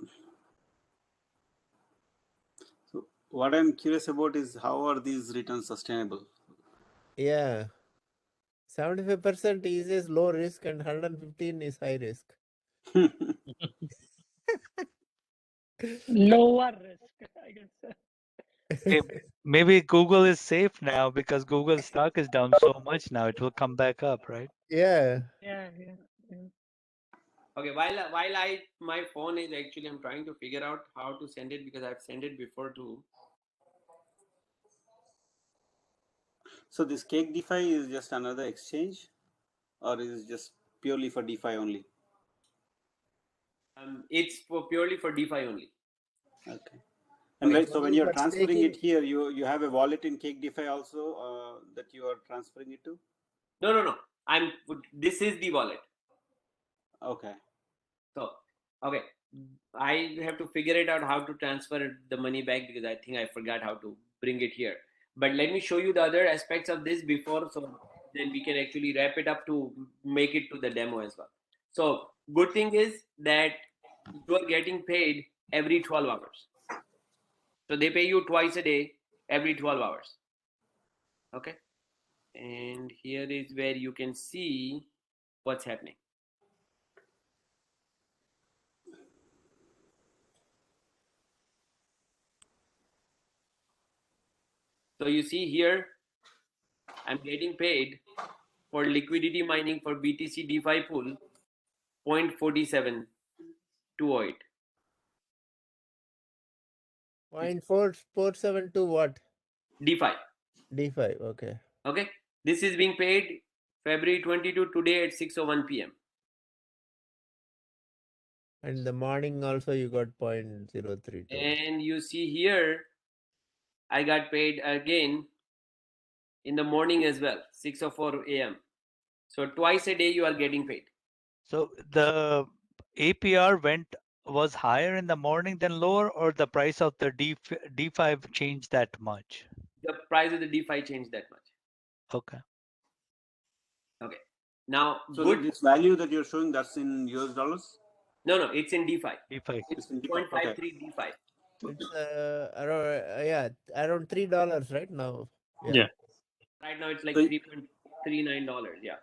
what I'm curious about is how are these returns sustainable? Yeah. 75% is low risk and 115 is high risk. Lower risk, I guess. Hey, maybe Google is safe now because Google stock is down so much now. It will come back up, right? Yeah. Yeah. Okay. While my phone is actually, I'm trying to figure out how to send it because I've sent it before too. So this CAKE DeFi is just another exchange, or is it just purely for DeFi only? It's purely for DeFi only. Okay. And Okay. right, so when Only you're for transferring staking. it here, you have a wallet in CAKE DeFi also that you are transferring it to? No. This is the wallet. Okay. So, okay. I have to figure it out how to transfer the money back because I think I forgot how to bring it here. But let me show you the other aspects of this before, so then we can actually wrap it up to make it to the demo as well. So, good thing is that you are getting paid every 12 hours. So they pay you twice a day, every 12 hours. Okay. And here is where you can see what's happening. So you see here, I'm getting paid for liquidity mining for BTC DeFi pool 0.47208. 0.4472 what? DeFi. DeFi, okay. Okay. This is being paid February 22 today at 6:01 p.m. And the morning also you got 0.032. And you see here, I got paid again in the morning as well, 6:04 a.m. So twice a day you are getting paid. So the APR was higher in the morning than lower, or the price of the DeFi changed that much? The price of the DeFi changed that much. Okay. Okay. Now, So good. this value that you're showing, that's in US dollars? No, it's in DeFi. DeFi. It's in DeFi, 0.53 okay. DeFi. It's around $3 right now. Yeah. Right now it's like So- $3.39. Yeah.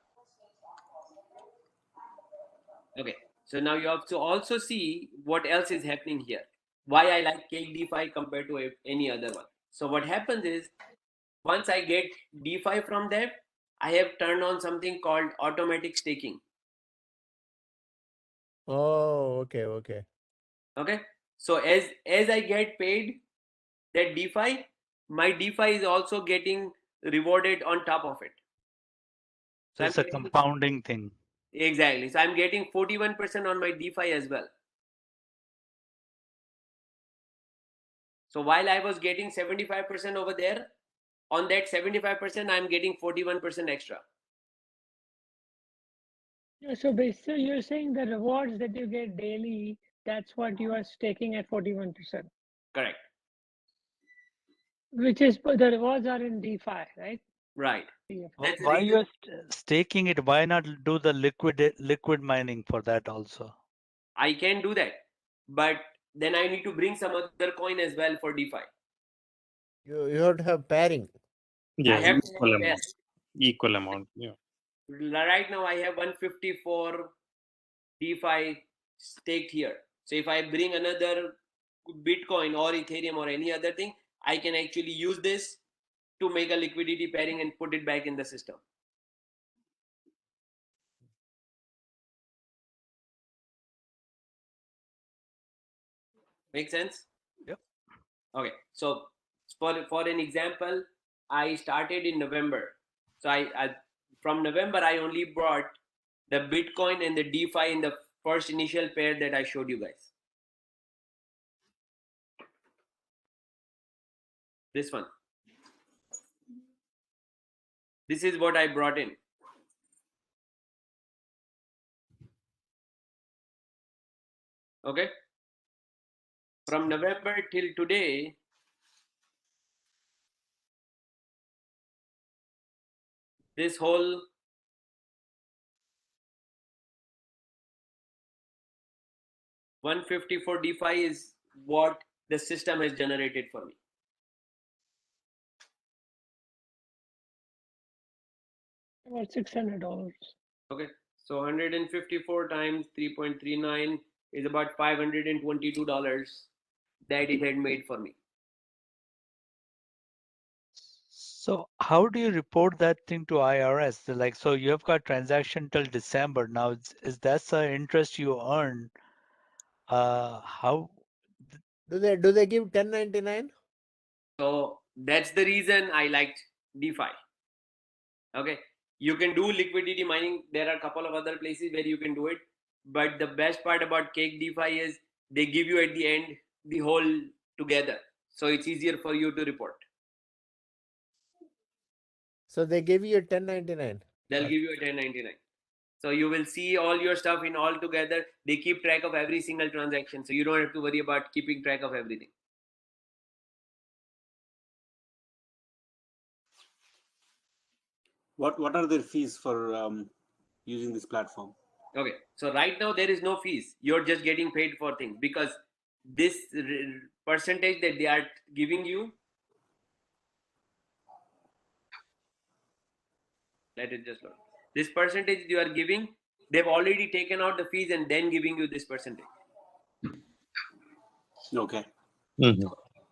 Okay. So now you have to also see what else is happening here. Why I like CAKE DeFi compared to any other one. So what happens is, once I get DeFi from them, I have turned on something called automatic staking. Oh, okay. Okay. So as I get paid that DeFi, my DeFi is also getting rewarded on top of it. So it's a compounding thing. Exactly. So I'm getting 41% on my DeFi as well. So while I was getting 75% over there, on that 75%, I'm getting 41% extra. So basically, you're saying the rewards that you get daily, that's what you are staking at 41%. Correct. Which is, the rewards are in DeFi, right? Right. DeFi. Why you're staking it? Why not do the liquid mining for that also? I can do that, but then I need to bring some other coin as well for DeFi. You have to have pairing. Yeah. I have Equal amount. Equal amount. Yeah. Right now I have 154 DeFi staked here. So if I bring another Bitcoin or Ethereum or any other thing, I can actually use this to make a liquidity pairing and put it back in the system. Make sense? Yep. Okay. So for an example, I started in November. So I from November I only brought the Bitcoin and the DeFi in the first initial pair that I showed you guys. This one. This is what I brought in. Okay. From November till today, this whole $154 DeFi is what the system has generated for me. About $600. Okay. So 154 times 3.39 is about $522 that it had made for me. So how do you report that thing to IRS? Like, so you have got transaction till December. Now, is that the interest you earn? How Do they give 1099? So that's the reason I liked DeFi. Okay. You can do liquidity mining. There are a couple of other places where you can do it. But the best part about CAKE DeFi is they give you at the end the whole together. so it's easier for you to report. So they give you a 1099. They'll give you a 1099. So you will see all your stuff in all together. They keep track of every single transaction, so you don't have to worry about keeping track of everything. What are their fees for using this platform? Okay, so right now there is no fees. You're just getting paid for things because this percentage that they are giving you, let it just load. This percentage you are giving, they've already taken out the fees and then giving you this percentage. Okay.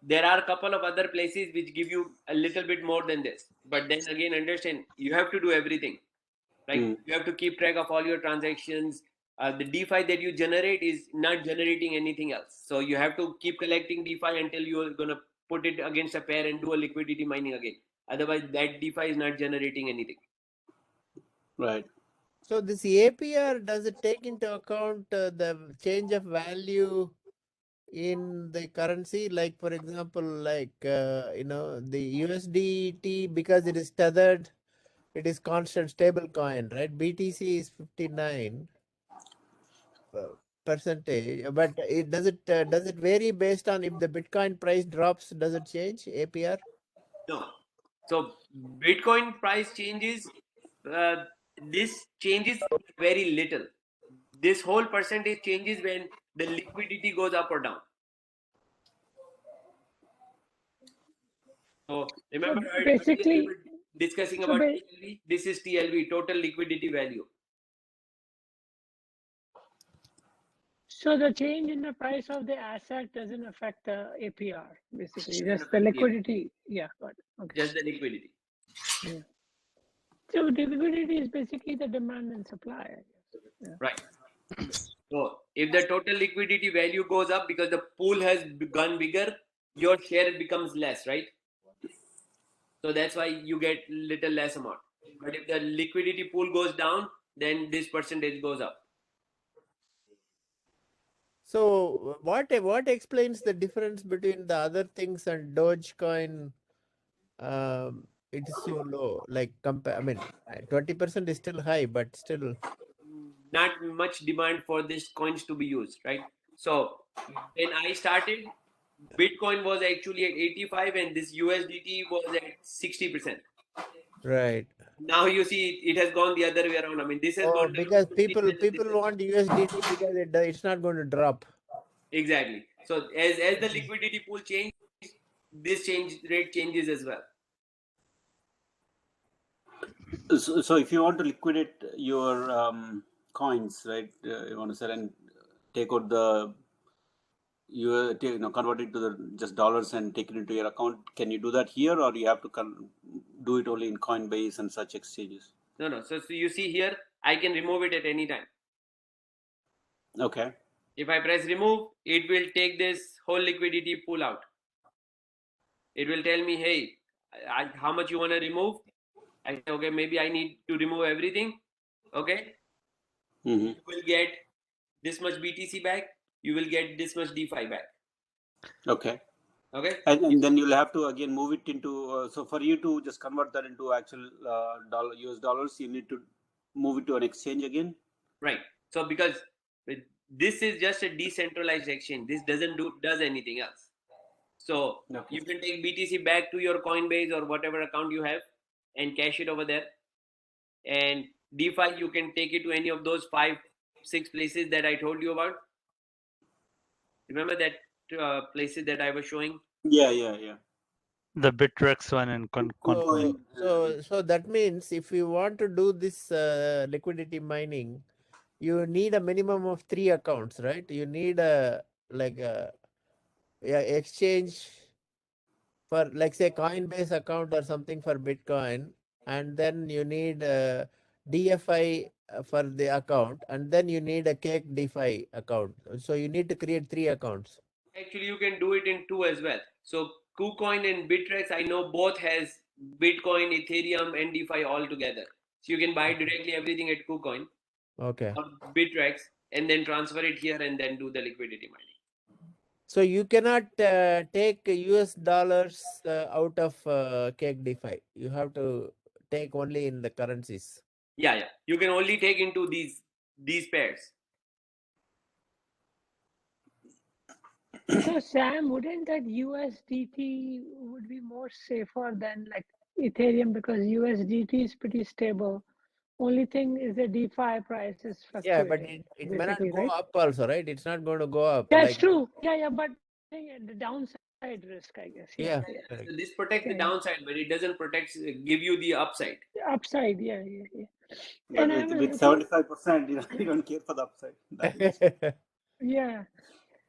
There are a couple of other places which give you a little bit more than this, but then again, understand you have to do everything. Like you have to keep track of all your transactions. The DeFi that you generate is not generating anything else, so you have to keep collecting DeFi until you are gonna put it against a pair and do a liquidity mining again. Otherwise, that DeFi is not generating anything. Right. So this APR, does it take into account the change of value in the currency? Like, for example, like, the USDT, because it is tethered, it is constant stable coin, right? BTC is 59 percentage, but does it vary based on if the Bitcoin price drops? Does it change APR? No. So Bitcoin price changes. This changes very little. This whole percentage changes when the liquidity goes up or down. So remember, So basically, we were discussing so about TLV. This is TLV, total liquidity value. So the change in the price of the asset doesn't affect the APR, basically, Doesn't just the affect the APR. liquidity. Yeah, got it. Okay. Just the liquidity. Yeah. So the liquidity is basically the demand and supply, I guess. Yeah. Right. So if the total liquidity value goes up because the pool has gone bigger, your share becomes less, right? So that's why you get little less amount. But if the liquidity pool goes down, then this percentage goes up. So what explains the difference between the other things and Dogecoin? It is so low. Like 20% is still high, but still Not much demand for these coins to be used, right? So when I started, Bitcoin was actually at 85 and this USDT was at 60%. right. Now you see it has gone the other way around. I mean, this has gone down Because to people 50% and this has want USDT because it's not going to drop. exactly. So as the liquidity pool changes, this rate changes as well. So if you want to liquidate your coins, right? You want to sell and take out convert it to the just dollars and take it into your account. Can you do that here, or you have to do it only in Coinbase and such exchanges? No. So you see here, I can remove it at any time. Okay. If I press remove, it will take this whole liquidity pool out. It will tell me, hey, how much you want to remove? I say, okay, maybe I need to remove everything. Okay. You will get this much BTC back. You will get this much DeFi back. Okay. Okay. And then you'll have to again move it into. So for you to just convert that into actual US dollars, you need to move it to an exchange again. Right. So because this is just a decentralized exchange, this does anything else. So you can take BTC back to your Coinbase or whatever account you have and cash it over there. And DeFi, you can take it to any of those 5-6 places that I told you about. Remember that places that I was showing? Yeah. The Bittrex one and Coincoin. So that means if you want to do this liquidity mining, you need a minimum of 3 accounts, right? You need a exchange for, like, say, Coinbase account or something for Bitcoin, and then you need a DFI for the account, and then you need a CAKE DeFi account. So you need to create 3 accounts. Actually, you can do it in 2 as well. So KuCoin and Bittrex, I know both has Bitcoin, Ethereum, and DeFi all together. So you can buy directly everything at KuCoin Okay. or Bittrex and then transfer it here and then do the liquidity mining. So you cannot take US dollars out of CAKE DeFi. You have to take only in the currencies. Yeah. You can only take into these pairs. So Sam, wouldn't that USDT would be more safer than like Ethereum because USDT is pretty stable. Only thing is the DeFi price is Yeah, but fluctuating. it may not Basically, go right? up also, right? It's not going to go up. That's Like, true. Yeah, but the downside risk, I guess. yeah, Yeah. correct. So this protects the Yeah. downside, but it doesn't give you the upside. Upside, yeah. But And I was with looking, 75%, you don't care for the upside. That much. yeah.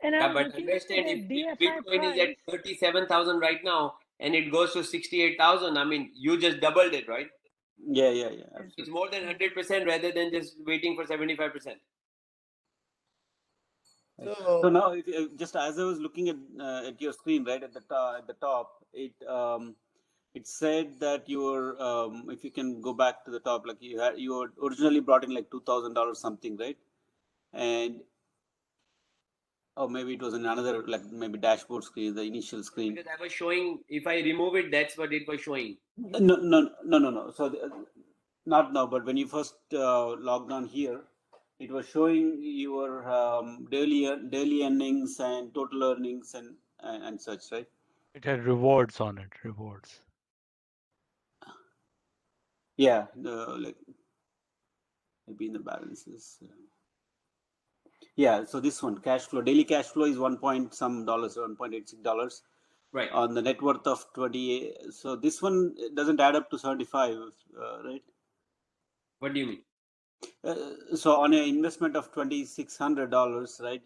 And I Yeah, was but looking at understand the if DFI Bitcoin is at price. 37,000 right now and it goes to 68,000, I mean, you just doubled it, right? Yeah. It's Absolutely. more than 100% rather than just waiting for 75%. So now, if you, just as I was looking at your screen, right at the top, it said that you were if you can go back to the top, like you were originally brought in like $2,000 something, right? And maybe it was in another, like maybe dashboard screen, the initial screen. Because I was showing, if I remove it, that's what it was showing. No. So not now, but when you first logged on here, it was showing your daily earnings and total earnings and such, right? It had rewards on it, rewards. Yeah, like maybe in the balances. Yeah, so this one, cash flow, daily cash flow is $1 dollars, $1.86. Right. On the net worth of 20. So this one doesn't add up to 75, right? What do you mean? So on an investment of $2,600, right?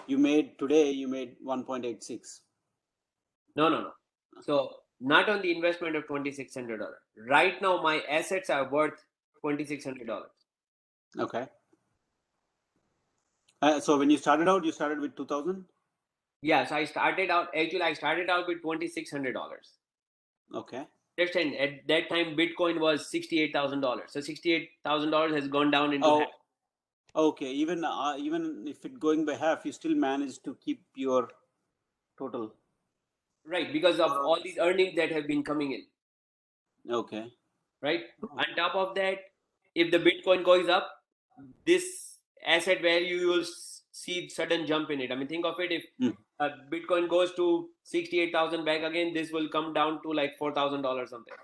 You made 1.86. No. So not on the investment of $2,600. Right now, my assets are worth $2,600. Okay. So when you started with 2,000. Yeah. So I started out with $2,600. Okay. Just at that time, Bitcoin was $68,000. So $68,000 has gone down into half. Okay. Even if it going by half, you still managed to keep your total. Right, because of all these earnings that have been coming in. Okay. Right. On top of that, if the Bitcoin goes up, this asset value, you will see sudden jump in it. I mean, think of it, if Bitcoin goes to 68,000 back again, this will come down to like $4,000 something.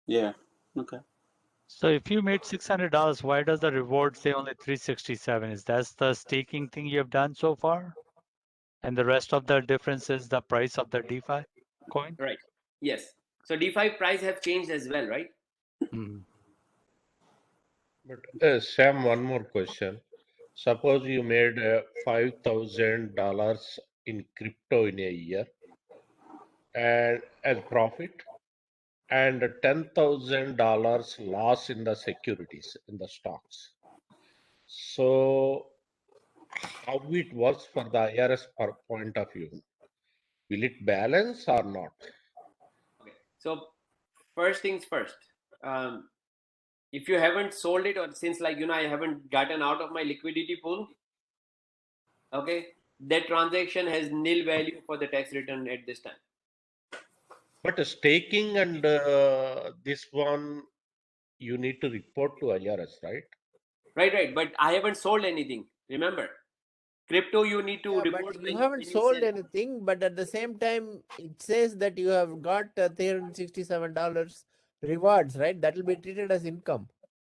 Yeah. Okay. So if you made $600, why does the reward say only 367? Is that the staking thing you have done so far? And the rest of the difference is the price of the DeFi coin? Right. Yes. So DeFi price have changed as well, right? But Sam, one more question. Suppose you made $5,000 in crypto in a year and as profit, and $10,000 loss in the securities, in the stocks. So how it works for the IRS point of view? Will it balance or not? Okay. So first things first. If you haven't sold it, or since I haven't gotten out of my liquidity pool, okay, that transaction has nil value for the tax return at this time. But staking and this one, you need to report to IRS, right? Right. But I haven't sold anything. Remember, crypto you need to report But you when haven't you sold sell. anything, but at the same time, it says that you have got $367 rewards, right? That will be treated as income.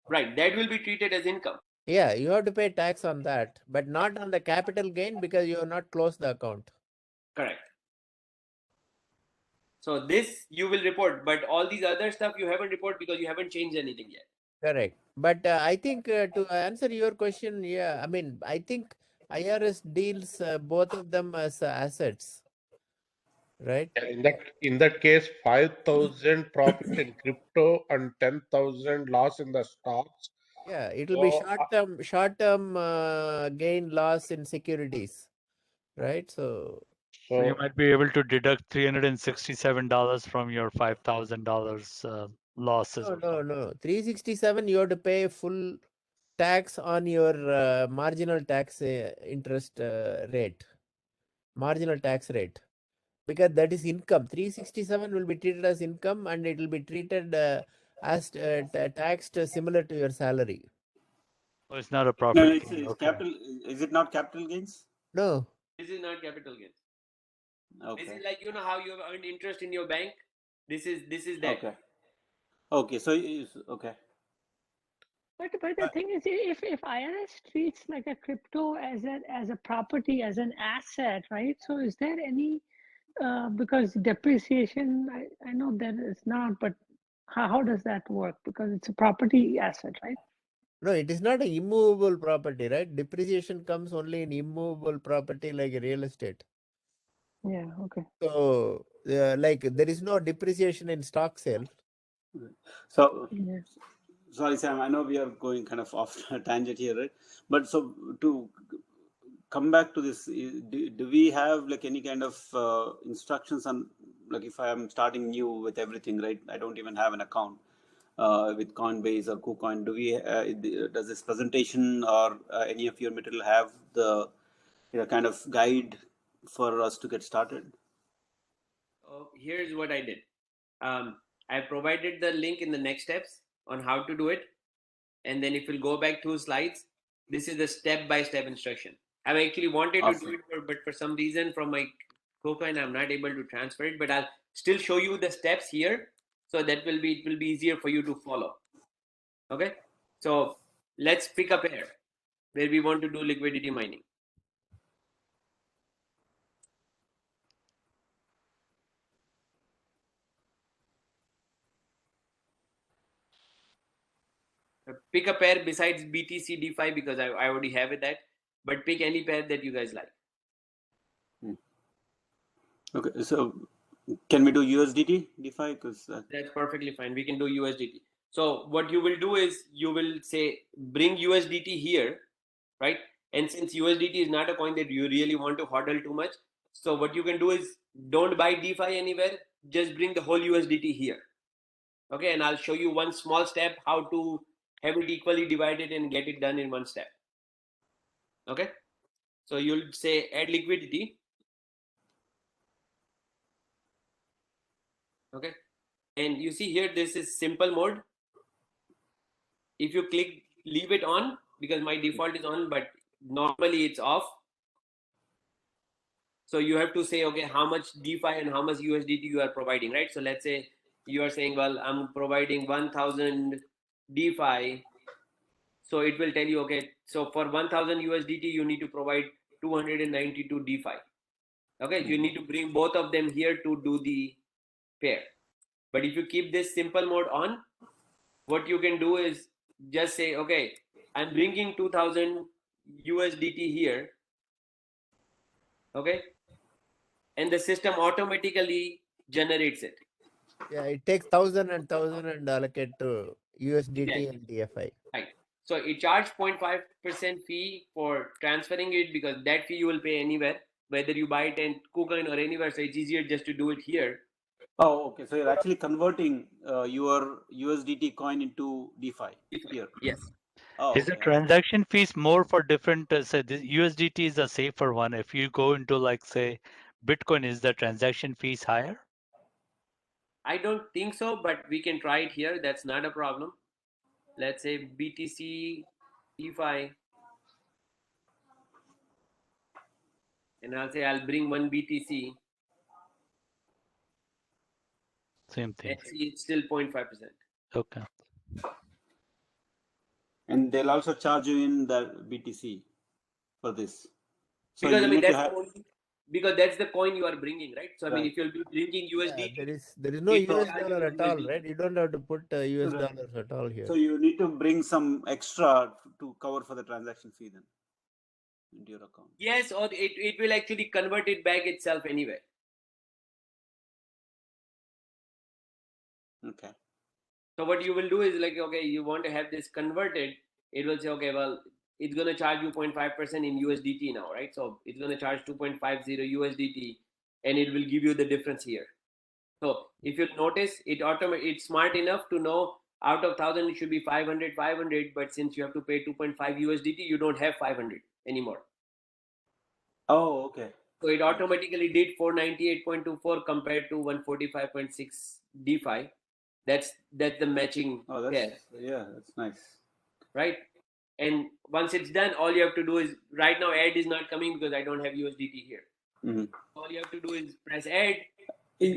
Right, that will be treated as income. Yeah, you have to pay tax on that, but not on the capital gain because you have not closed the account. Correct. So this you will report, but all these other stuff you haven't reported because you haven't changed anything yet. Correct. But I think to answer your question, yeah, I mean, I think IRS deals both of them as assets, right? In that case, 5,000 profit in crypto and 10,000 loss in the stocks. Yeah, it will be short-term gain loss in securities, right? So you might be able to deduct $367 from your $5,000 losses. No. 367, you have to pay full tax on your marginal tax interest rate. marginal tax rate, because that is income. 367 will be treated as income, and it will be treated as taxed similar to your salary. Oh, it's not a No, profit it's gain. Okay. capital. Is it not capital gains? No. This is not capital gains. Okay. This is like, you know how you have earned interest in your bank. This is that. Okay. Okay. So okay. But the thing is, if IRS treats like a crypto as a property, as an asset, right? So is there any because depreciation? I know that it's not, but how does that work? Because it's a property asset, right? No, it is not an immovable property, right? Depreciation comes only in immovable property like real estate. Yeah. Okay. So, like there is no depreciation in stock sale. So, Yeah. sorry, Sam. I know we are going kind of off tangent here, right? But so to come back to this, do we have like any kind of instructions on, like, if I am starting new with everything, right? I don't even have an account with Coinbase or KuCoin. Do we? Does this presentation or any of your material have the kind of guide for us to get started? Here's what I did. I provided the link in the next steps on how to do it. And then if we'll go back 2 slides, this is the step-by-step instruction. I actually wanted to do it, but for some reason from my KuCoin, I'm not able to transfer it, but I'll still show you the steps here. So that it will be easier for you to follow. Okay. So let's pick up here where we want to do liquidity mining. Pick a pair besides BTC DeFi because I already have it that, but pick any pair that you guys like. Okay, so can we do USDT DeFi? Because that's perfectly fine. We can do USDT. So what you will do is you will say bring USDT here, right? And since USDT is not a coin that you really want to hodl too much, so what you can do is don't buy DeFi anywhere. Just bring the whole USDT here. Okay, and I'll show you one small step how to have it equally divided and get it done in one step. Okay, so you'll say add liquidity. Okay, and you see here this is simple mode. If you click leave it on, because my default is on, but normally it's off. So you have to say, okay, how much DeFi and how much USDT you are providing, right? So let's say you are saying, well, I'm providing 1000 DeFi. So it will tell you, okay, so for 1000 USDT, you need to provide 292 DeFi. Okay, you need to bring both of them here to do the pair. But if you keep this simple mode on, what you can do is just say, okay, I'm bringing 2000 USDT here. Okay, and the system automatically generates it. Yeah, it takes 1000 and 1000 and allocate to USDT and DFI. Right. So it charges 0.5% fee for transferring it, because that fee you will pay anywhere, whether you buy it in KuCoin or anywhere. So it's easier just to do it here. Oh, okay. So you're actually converting your USDT coin into DeFi here. Yes. Oh, Is the okay. transaction fees more for different, say the USDT is a safer one. If you go into like say Bitcoin, is the transaction fees higher? I don't think so, but we can try it here. That's not a problem. Let's say BTC DeFi. And I'll say I'll bring one BTC. Same thing. And see, it's still 0.5%. Okay. And they'll also charge you in the BTC for this. So Because you I mean need to that's have, the only, because that's the coin you are bringing, right? So I mean, right. if you'll be bringing USDT, there is no it will US charge dollar you at all, USDT. right? You don't have to put US dollars at all here. So you need to bring some extra to cover for the transaction fee then into your account. Yes, or it will actually convert it back itself anyway. Okay. So what you will do is like, okay, you want to have this converted, it will say, okay, well, it's going to charge you 0.5% in USDT now, right? So it's going to charge 2.50 USDT, and it will give you the difference here. So if you notice, it's smart enough to know out of 1000 it should be 500, but since you have to pay 2.5 USDT, you don't have 500 anymore. Oh, okay. So it automatically did 498.24 compared to 145.6 DeFi. That's the matching pair. That's nice. Right? And once it's done, all you have to do is, right now ad is not coming because I don't have USDT here. Mm-hmm. All you have to do is press add. Is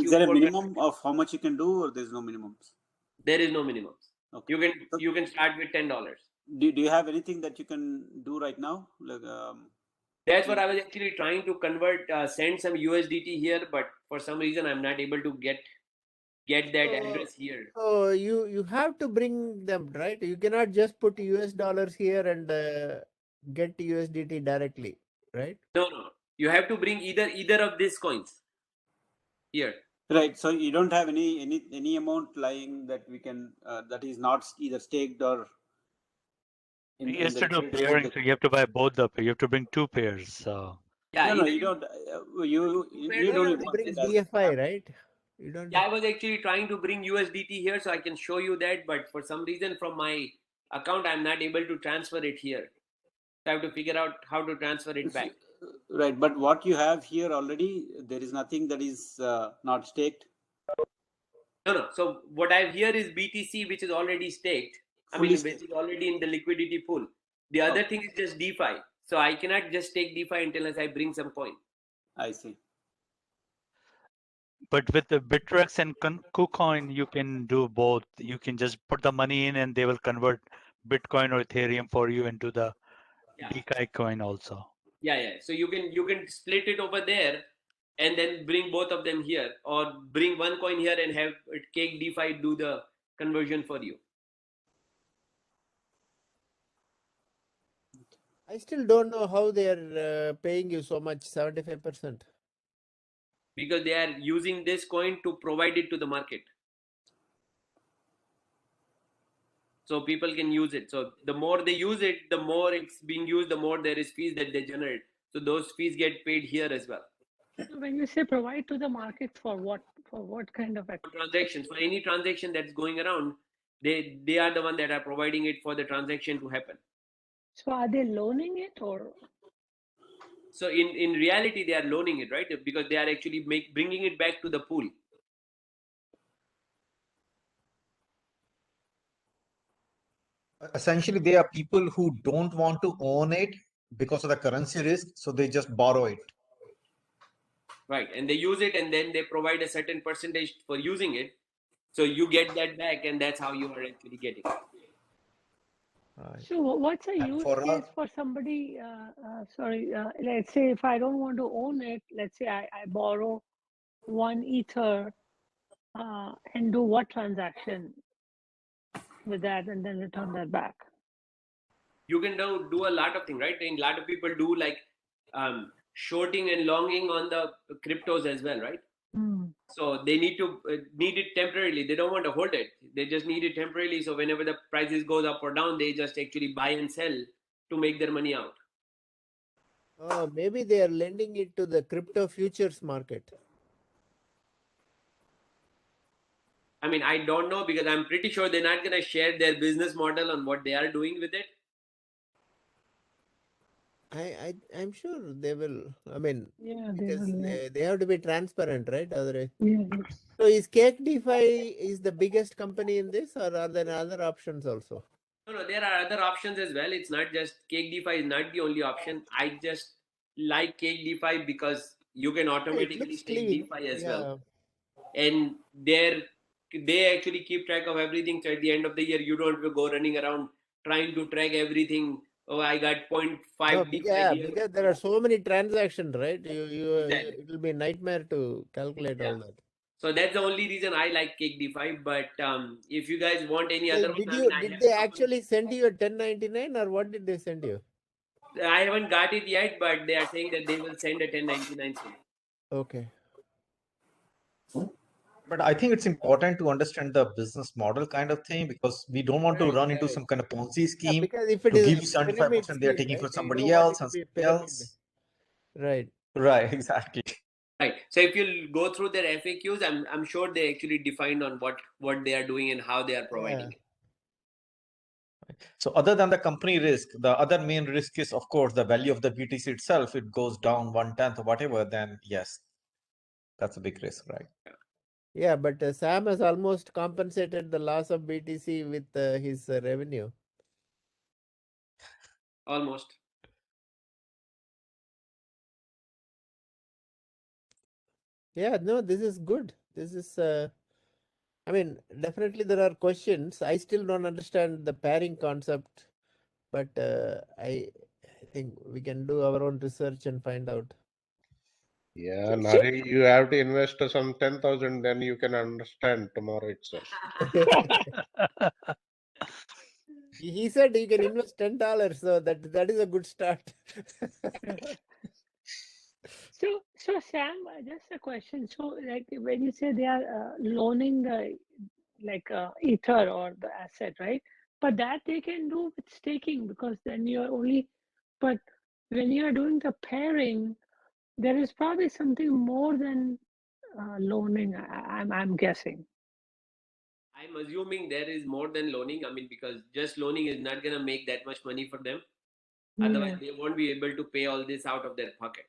there a minimum of how much you can do, or there's no minimums? There is no minimums. Okay. You can start with $10. Do you have anything that you can do right now? Like, that's what I was actually trying to convert, send some USDT here, but for some reason I'm not able to get that address here. So you have to bring them, right? You cannot just put US dollars here and get USDT directly, right? No. You have to bring either of these coins here. Right. So you don't have any amount lying that we can that is not either staked or. He has to do pairing, so you have to buy both the pair. You have to bring two pairs. So. Yeah, no, you don't. You don't have to bring DFI, right? You don't. Yeah, I was actually trying to bring USDT here so I can show you that, but for some reason from my account I'm not able to transfer it here. I have to figure out how to transfer it back. Right, but what you have here already, there is nothing that is not staked. No. So what I have here is BTC, which is already staked. Which is already in the liquidity pool. The other thing is just DeFi. So I cannot just take DeFi until I bring some coin. I see. But with the Bittrex and KuCoin, you can do both. You can just put the money in and they will convert Bitcoin or Ethereum for you into the DeFi coin also. Yeah. So you can split it over there and then bring both of them here, or bring one coin here and have CAKE DeFi do the conversion for you. I still don't know how they are paying you so much, 75%. Because they are using this coin to provide it to the market. So people can use it. So the more they use it, the more it's being used, the more there is fees that they generate. So those fees get paid here as well. When you say provide to the market, for what kind of transactions? For any transaction that's going around, they are the one that are providing it for the transaction to happen. So are they loaning it, or? So in reality, they are loaning it, right? Because they are actually bringing it back to the pool. Essentially, they are people who don't want to own it because of the currency risk, so they just borrow it. Right, and they use it, and then they provide a certain percentage for using it. So you get that back, and that's how you are actually getting it. So what's a use case for somebody? Let's say if I don't want to own it, let's say I borrow 1 Ether and do what transaction with that, and then return that back? You can do a lot of things, right? And a lot of people do like shorting and longing on the cryptos as well, right? So they need it temporarily. They don't want to hold it. They just need it temporarily. So whenever the prices goes up or down, they just actually buy and sell to make their money out. Oh, maybe they are lending it to the crypto futures market. I mean, I don't know, because I'm pretty sure they're not going to share their business model on what they are doing with it. I'm sure they will. I mean, because they have to be transparent, right? Otherwise. So is CAKE DeFi is the biggest company in this, or are there other options also? No, there are other options as well. It's not just CAKE DeFi is not the only option. I just like CAKE DeFi because you can automatically stake DeFi as well. And they actually keep track of everything. So at the end of the year, you don't have to go running around trying to track everything. Oh, I got 0.5 DeFi here. Because there are so many transactions, right? It will be a nightmare to calculate all that. So that's the only reason I like CAKE DeFi. But if you guys want any other one, did they actually send you a 1099, or what did they send you? I haven't got it yet, but they are saying that they will send a 1099 soon. Okay. But I think it's important to understand the business model kind of thing, because we don't want to run into some kind of Ponzi scheme. Because if it to is give you 75%, they are taking for somebody else and somebody else. Right. Right, exactly. Right. So if you go through their FAQs, I'm sure they actually defined on what they are doing and how they are providing it. So other than the company risk, the other main risk is, of course, the value of the BTC itself. It goes down 1/10 or whatever, then yes, that's a big risk, right? Yeah, but Sam has almost compensated the loss of BTC with his revenue. Almost. Yeah, no, this is good. This is, I mean, definitely there are questions. I still don't understand the pairing concept, but I think we can do our own research and find out. Yeah, Nari, you have to invest some 10,000, then you can understand tomorrow itself. He said you can invest $10, so that is a good start. So Sam, just a question. So, like when you say they are loaning the ether or the asset, right? But that they can do with staking because then you're only. But when you are doing the pairing, there is probably something more than loaning. I'm guessing. I'm assuming there is more than loaning. I mean, because just loaning is not going to make that much money for them. Otherwise, Yeah. they won't be able to pay all this out of their pocket.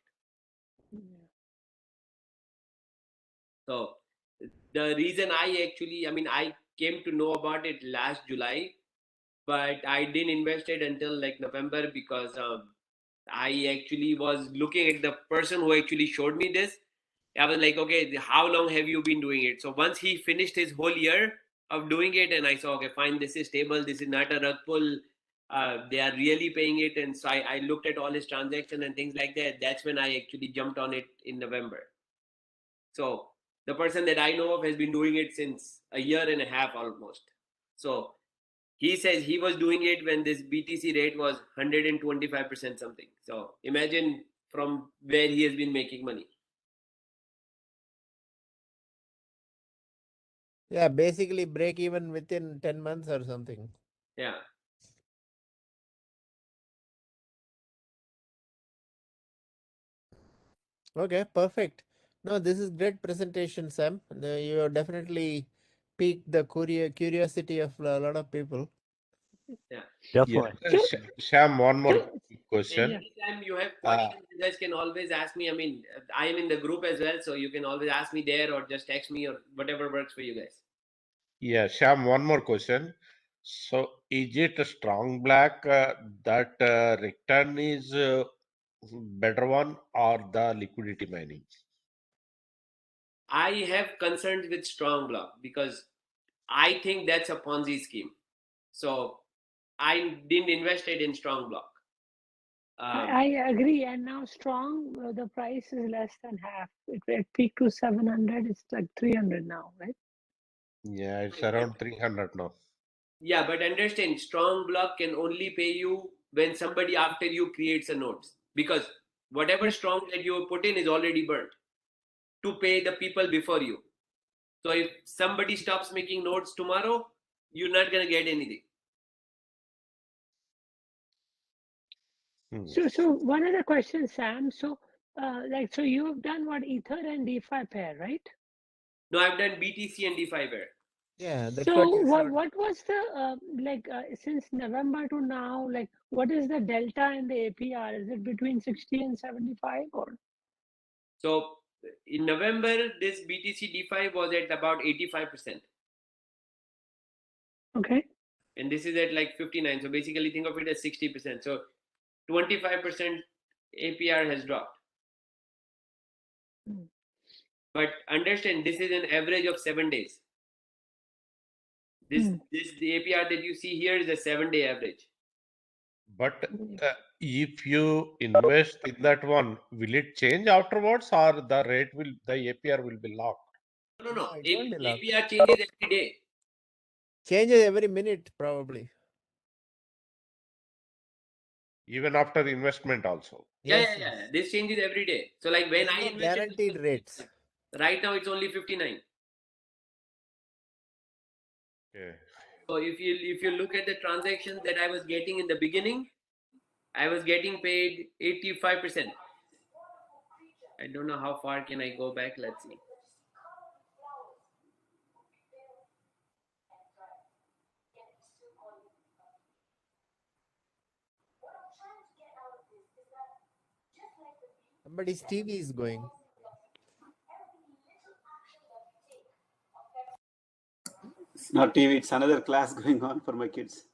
So the reason I came to know about it last July, but I didn't invest it until like November because I actually was looking at the person who actually showed me this. I was like, okay, how long have you been doing it? So once he finished his whole year of doing it, and I saw, okay, fine, this is stable. This is not a rug pull. They are really paying it. And so I looked at all his transactions and things like that. That's when I actually jumped on it in November. So the person that I know of has been doing it since a year and a half almost. So he says he was doing it when this BTC rate was 125% something. So imagine from where he has been making money. Yeah, basically break even within 10 months or something. Yeah. Okay, perfect. No, this is great presentation, Sam. You have definitely piqued the curiosity of a lot of people. Yeah. Definitely. Sham, one more question. Anytime you have questions, you guys can always ask me. I mean, I am in the group as well, so you can always ask me there or just text me or whatever works for you guys. Yeah, Sham, one more question. So is it a strong black that return is better one or the liquidity mining? I have concerns with strong block because I think that's a Ponzi scheme. So I didn't invest it in strong block. I agree. And now strong, the price is less than half. It peaked to 700. It's like 300 now, right? Yeah, it's around 300 now. Yeah, but understand, strong block can only pay you when somebody after you creates a nodes, because whatever strong that you put in is already burnt to pay the people before you. So if somebody stops making nodes tomorrow, you're not gonna get anything. So one other question, Sam. So so you've done what, Ether and DeFi pair, right? No, I've done BTC and DeFi pair. Yeah, that's So what you showed. what was the since November to now, like what is the delta in the APR? Is it between 60 and 75 or? So in November, this BTC DeFi was at about 85%. Okay. And this is at like 59. So basically think of it as 60%. So 25% APR has dropped. But understand, this is an average of 7 days. The APR that you see here is a 7-day average. But if you invest in that one, will it change afterwards or the APR will be locked? No. It won't be locked. APR changes every day. Changes every minute, probably. Even after investment also. Yes. Yeah. This changes every day. So like when There's I no invested, guaranteed rates. right now it's only 59. Okay. So if you look at the transactions that I was getting in the beginning, I was getting paid 85%. I don't know how far can I go back. Let's see. Somebody's TV is going. It's not TV, it's another class going on for my kids.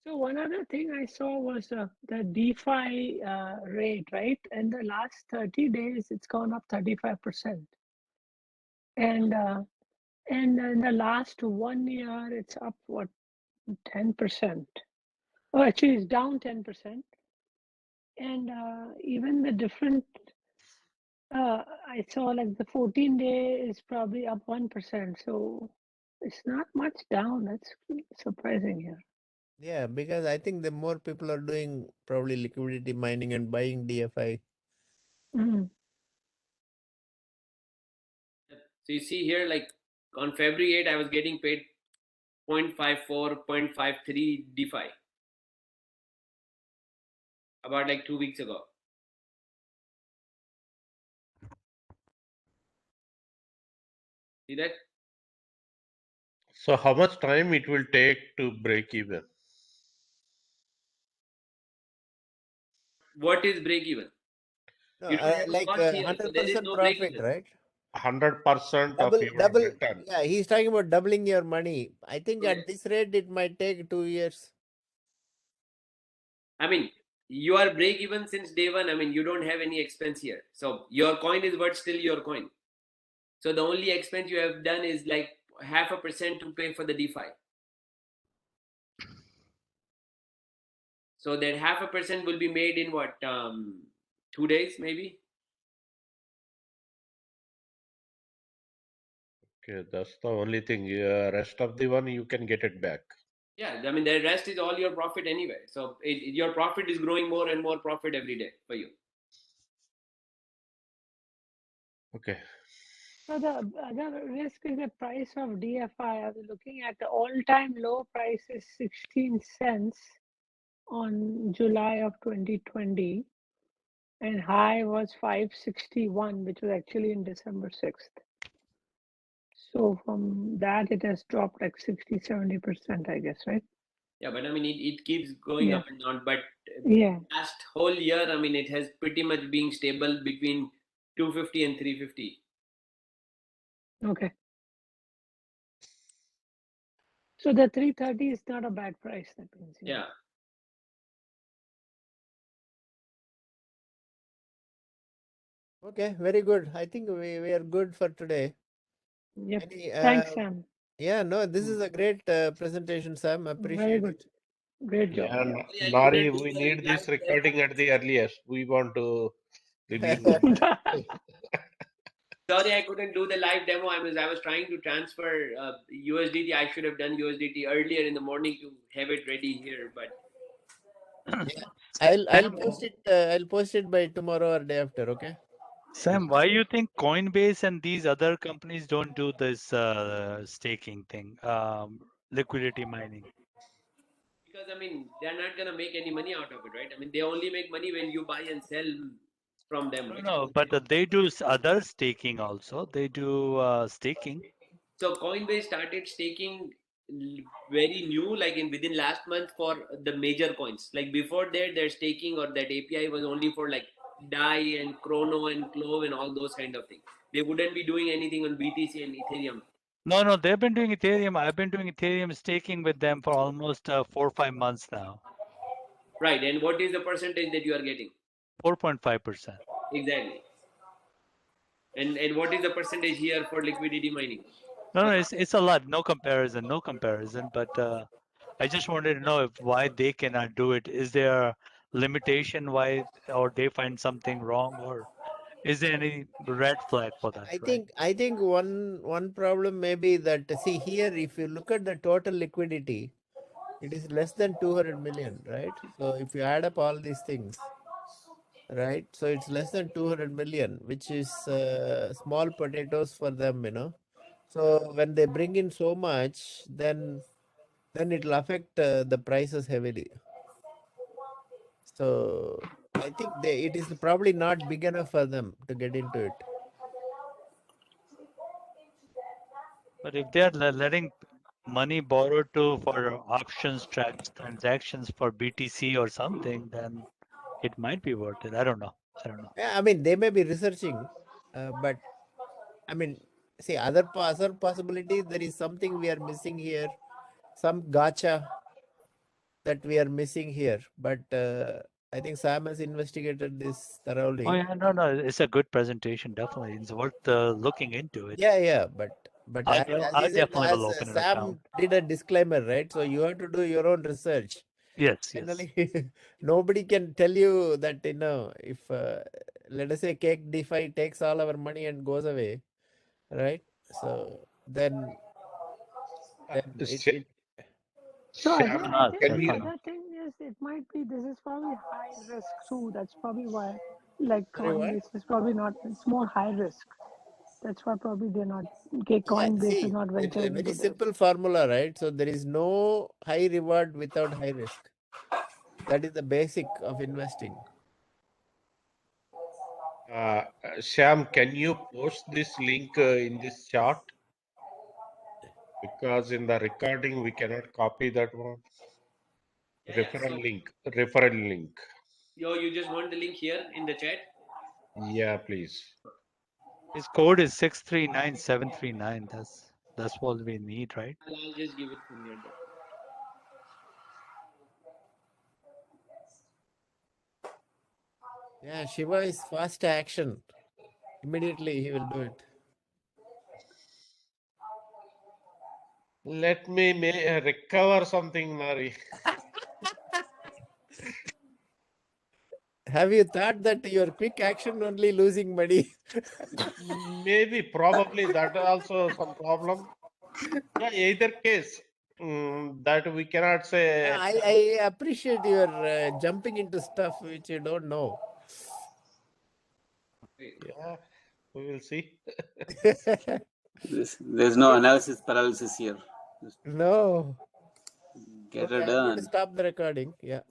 So one other thing I saw was the DeFi rate, right? In the last 30 days, it's gone up 35%. And in the last 1 year, it's up, what, 10%? Oh, actually, it's down 10%. And even the different, I saw like the 14-day is probably up 1%. So it's not much down. That's surprising here. Yeah, because I think the more people are doing probably liquidity mining and buying DFI. Mm. So you see here, like on February 8, I was getting paid 0.54, 0.53 DeFi about like 2 weeks ago. See that? So how much time it will take to break even? What is break even? No, You don't have a like cost here, so there is 100% no break profit, even. right? 100% of your Double. return. Yeah, he's talking about doubling your money. I think Yeah. at this rate, it might take 2 years. I mean, you are break even since day one. I mean, you don't have any expense here. So your coin is worth still your coin. So the only expense you have done is like 0.5% to pay for the DeFi. So that 0.5% will be made in what, 2 days maybe? Okay, that's the only thing. Rest of the one you can get it back. Yeah, I mean the rest is all your profit anyway. So your profit is growing more and more profit every day for you. Okay. So the other risk is the price of DFI. I was looking at the all-time low price is 16 cents on July of 2020, and high was 561, which was actually in December 6th. So from that, it has dropped like 60-70%, I guess, right? Yeah, but I mean it keeps going Yeah. up and down. But Yeah. last whole year, I mean it has pretty much been stable between 250 and 350. Okay. So the 330 is not a bad price, that means. Yeah. Okay, very good. I think we are good for today. Yep. Any, Thanks, Sam. Yeah, no, this is a great presentation, Sam. Very Appreciate good. it. Great job. Yeah, Sorry, I Nari, couldn't do we the need this live recording at the earliest. We want to review it. Sorry, I couldn't do the live demo. I was trying to transfer USDT. I should have done USDT earlier in the morning to have it ready here, but Yeah, I'll post it. I'll post it by tomorrow or day after. Okay. Sam, why you think Coinbase and these other companies don't do this staking thing, liquidity mining? because I mean they're not gonna make any money out of it, right? I mean they only make money when you buy and sell from them, No, right? no, but they do other staking also. They do staking. So Coinbase started staking very new, like in within last month for the major coins. Like before that, their staking or that API was only for like DAI and Chrono and Clove and all those kind of things. They wouldn't be doing anything on BTC and Ethereum. No, no, they've been doing Ethereum. I've been doing Ethereum staking with them for almost 4 or 5 months now. Right. And what is the percentage that you are getting? 4.5%. Exactly. And what is the percentage here for liquidity mining? No, no, it's a lot. No comparison, no comparison. But I just wanted to know if why they cannot do it. Is there a limitation why, or they find something wrong, or is there any red flag for that? Right? I think one problem may be that, see here, if you look at the total liquidity, it is less than 200 million, right? So if you add up all these things, right? So it's less than 200 million, which is small potatoes for them, you know. So when they bring in so much, then it'll affect the prices heavily. So I think it is probably not big enough for them to get into it. But if they're letting money borrowed to for options transactions for BTC or something, then it might be worth it. I don't know. Yeah, I mean, they may be researching, but I mean, see, other possibility, there is something we are missing here, some gotcha that we are missing here. But I think Sam has investigated this thoroughly. Oh yeah, no, it's a good presentation. Definitely, it's worth looking into it. Yeah, but I as he said, definitely as will open an Sam account. did a disclaimer, right? So you have to do your own research. Yes. Finally, nobody can tell you that, you know, if let us say CAKE DeFi takes all our money and goes away, right? So then it So I Shyam, think can the we? other thing is it might be this is probably high risk too. That's probably why, like Sorry, what? Coinbase is probably not. It's more high risk. That's why probably they're not. Yeah, Coinbase is see, not it's a venturing very into this. simple formula, right? So there is no high reward without high risk. That is the basic of investing. Shyam, can you post this link in this chart? Because in the recording we cannot copy that one. Referral link. You just want the link here in the chat? Yeah, please. His code is 639739. That's what we need, right? I'll just give it from here. Yeah, Shiva is fast action. Immediately he will do it. Let me recover something, Nari. Have you thought that your quick action only losing money? Maybe, probably that also some problem. Yeah, either case, that we cannot say. I appreciate your jumping into stuff which you don't know. Yeah, we will see. There's no analysis paralysis here. No. Get Okay, it I'm going to done. stop the recording. Yeah.